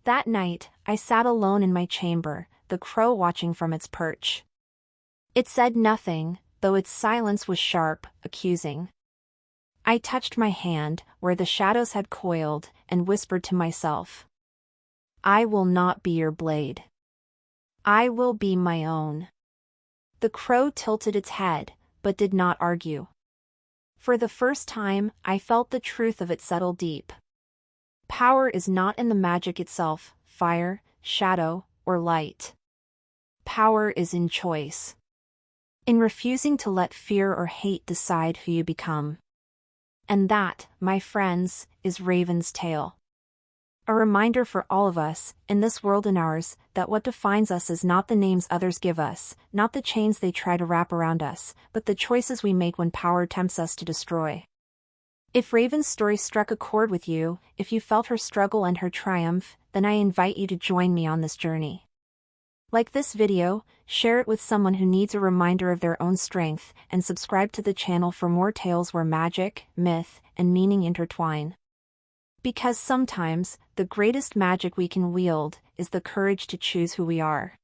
A: That night, I sat alone in my chamber, the crow watching from its perch. It said nothing, though its silence was sharp, accusing. I touched my hand, where the shadows had coiled, and whispered to myself. I will not be your blade. I will be my own. The crow tilted its head, but did not argue. For the first time, I felt the truth of it settle deep. Power is not in the magic itself, fire, shadow, or light. Power is in choice. In refusing to let fear or hate decide who you become. And that, my friends, is Raven's tale. A reminder for all of us, in this world and ours, that what defines us is not the names others give us, not the chains they try to wrap around us, but the choices we make when power tempts us to destroy. If Raven's story struck a chord with you, if you felt her struggle and her triumph, then I invite you to join me on this journey. Like this video, share it with someone who needs a reminder of their own strength, and subscribe to the channel for more tales where magic, myth, and meaning intertwine. Because sometimes, the greatest magic we can wield is the courage to choose who we are.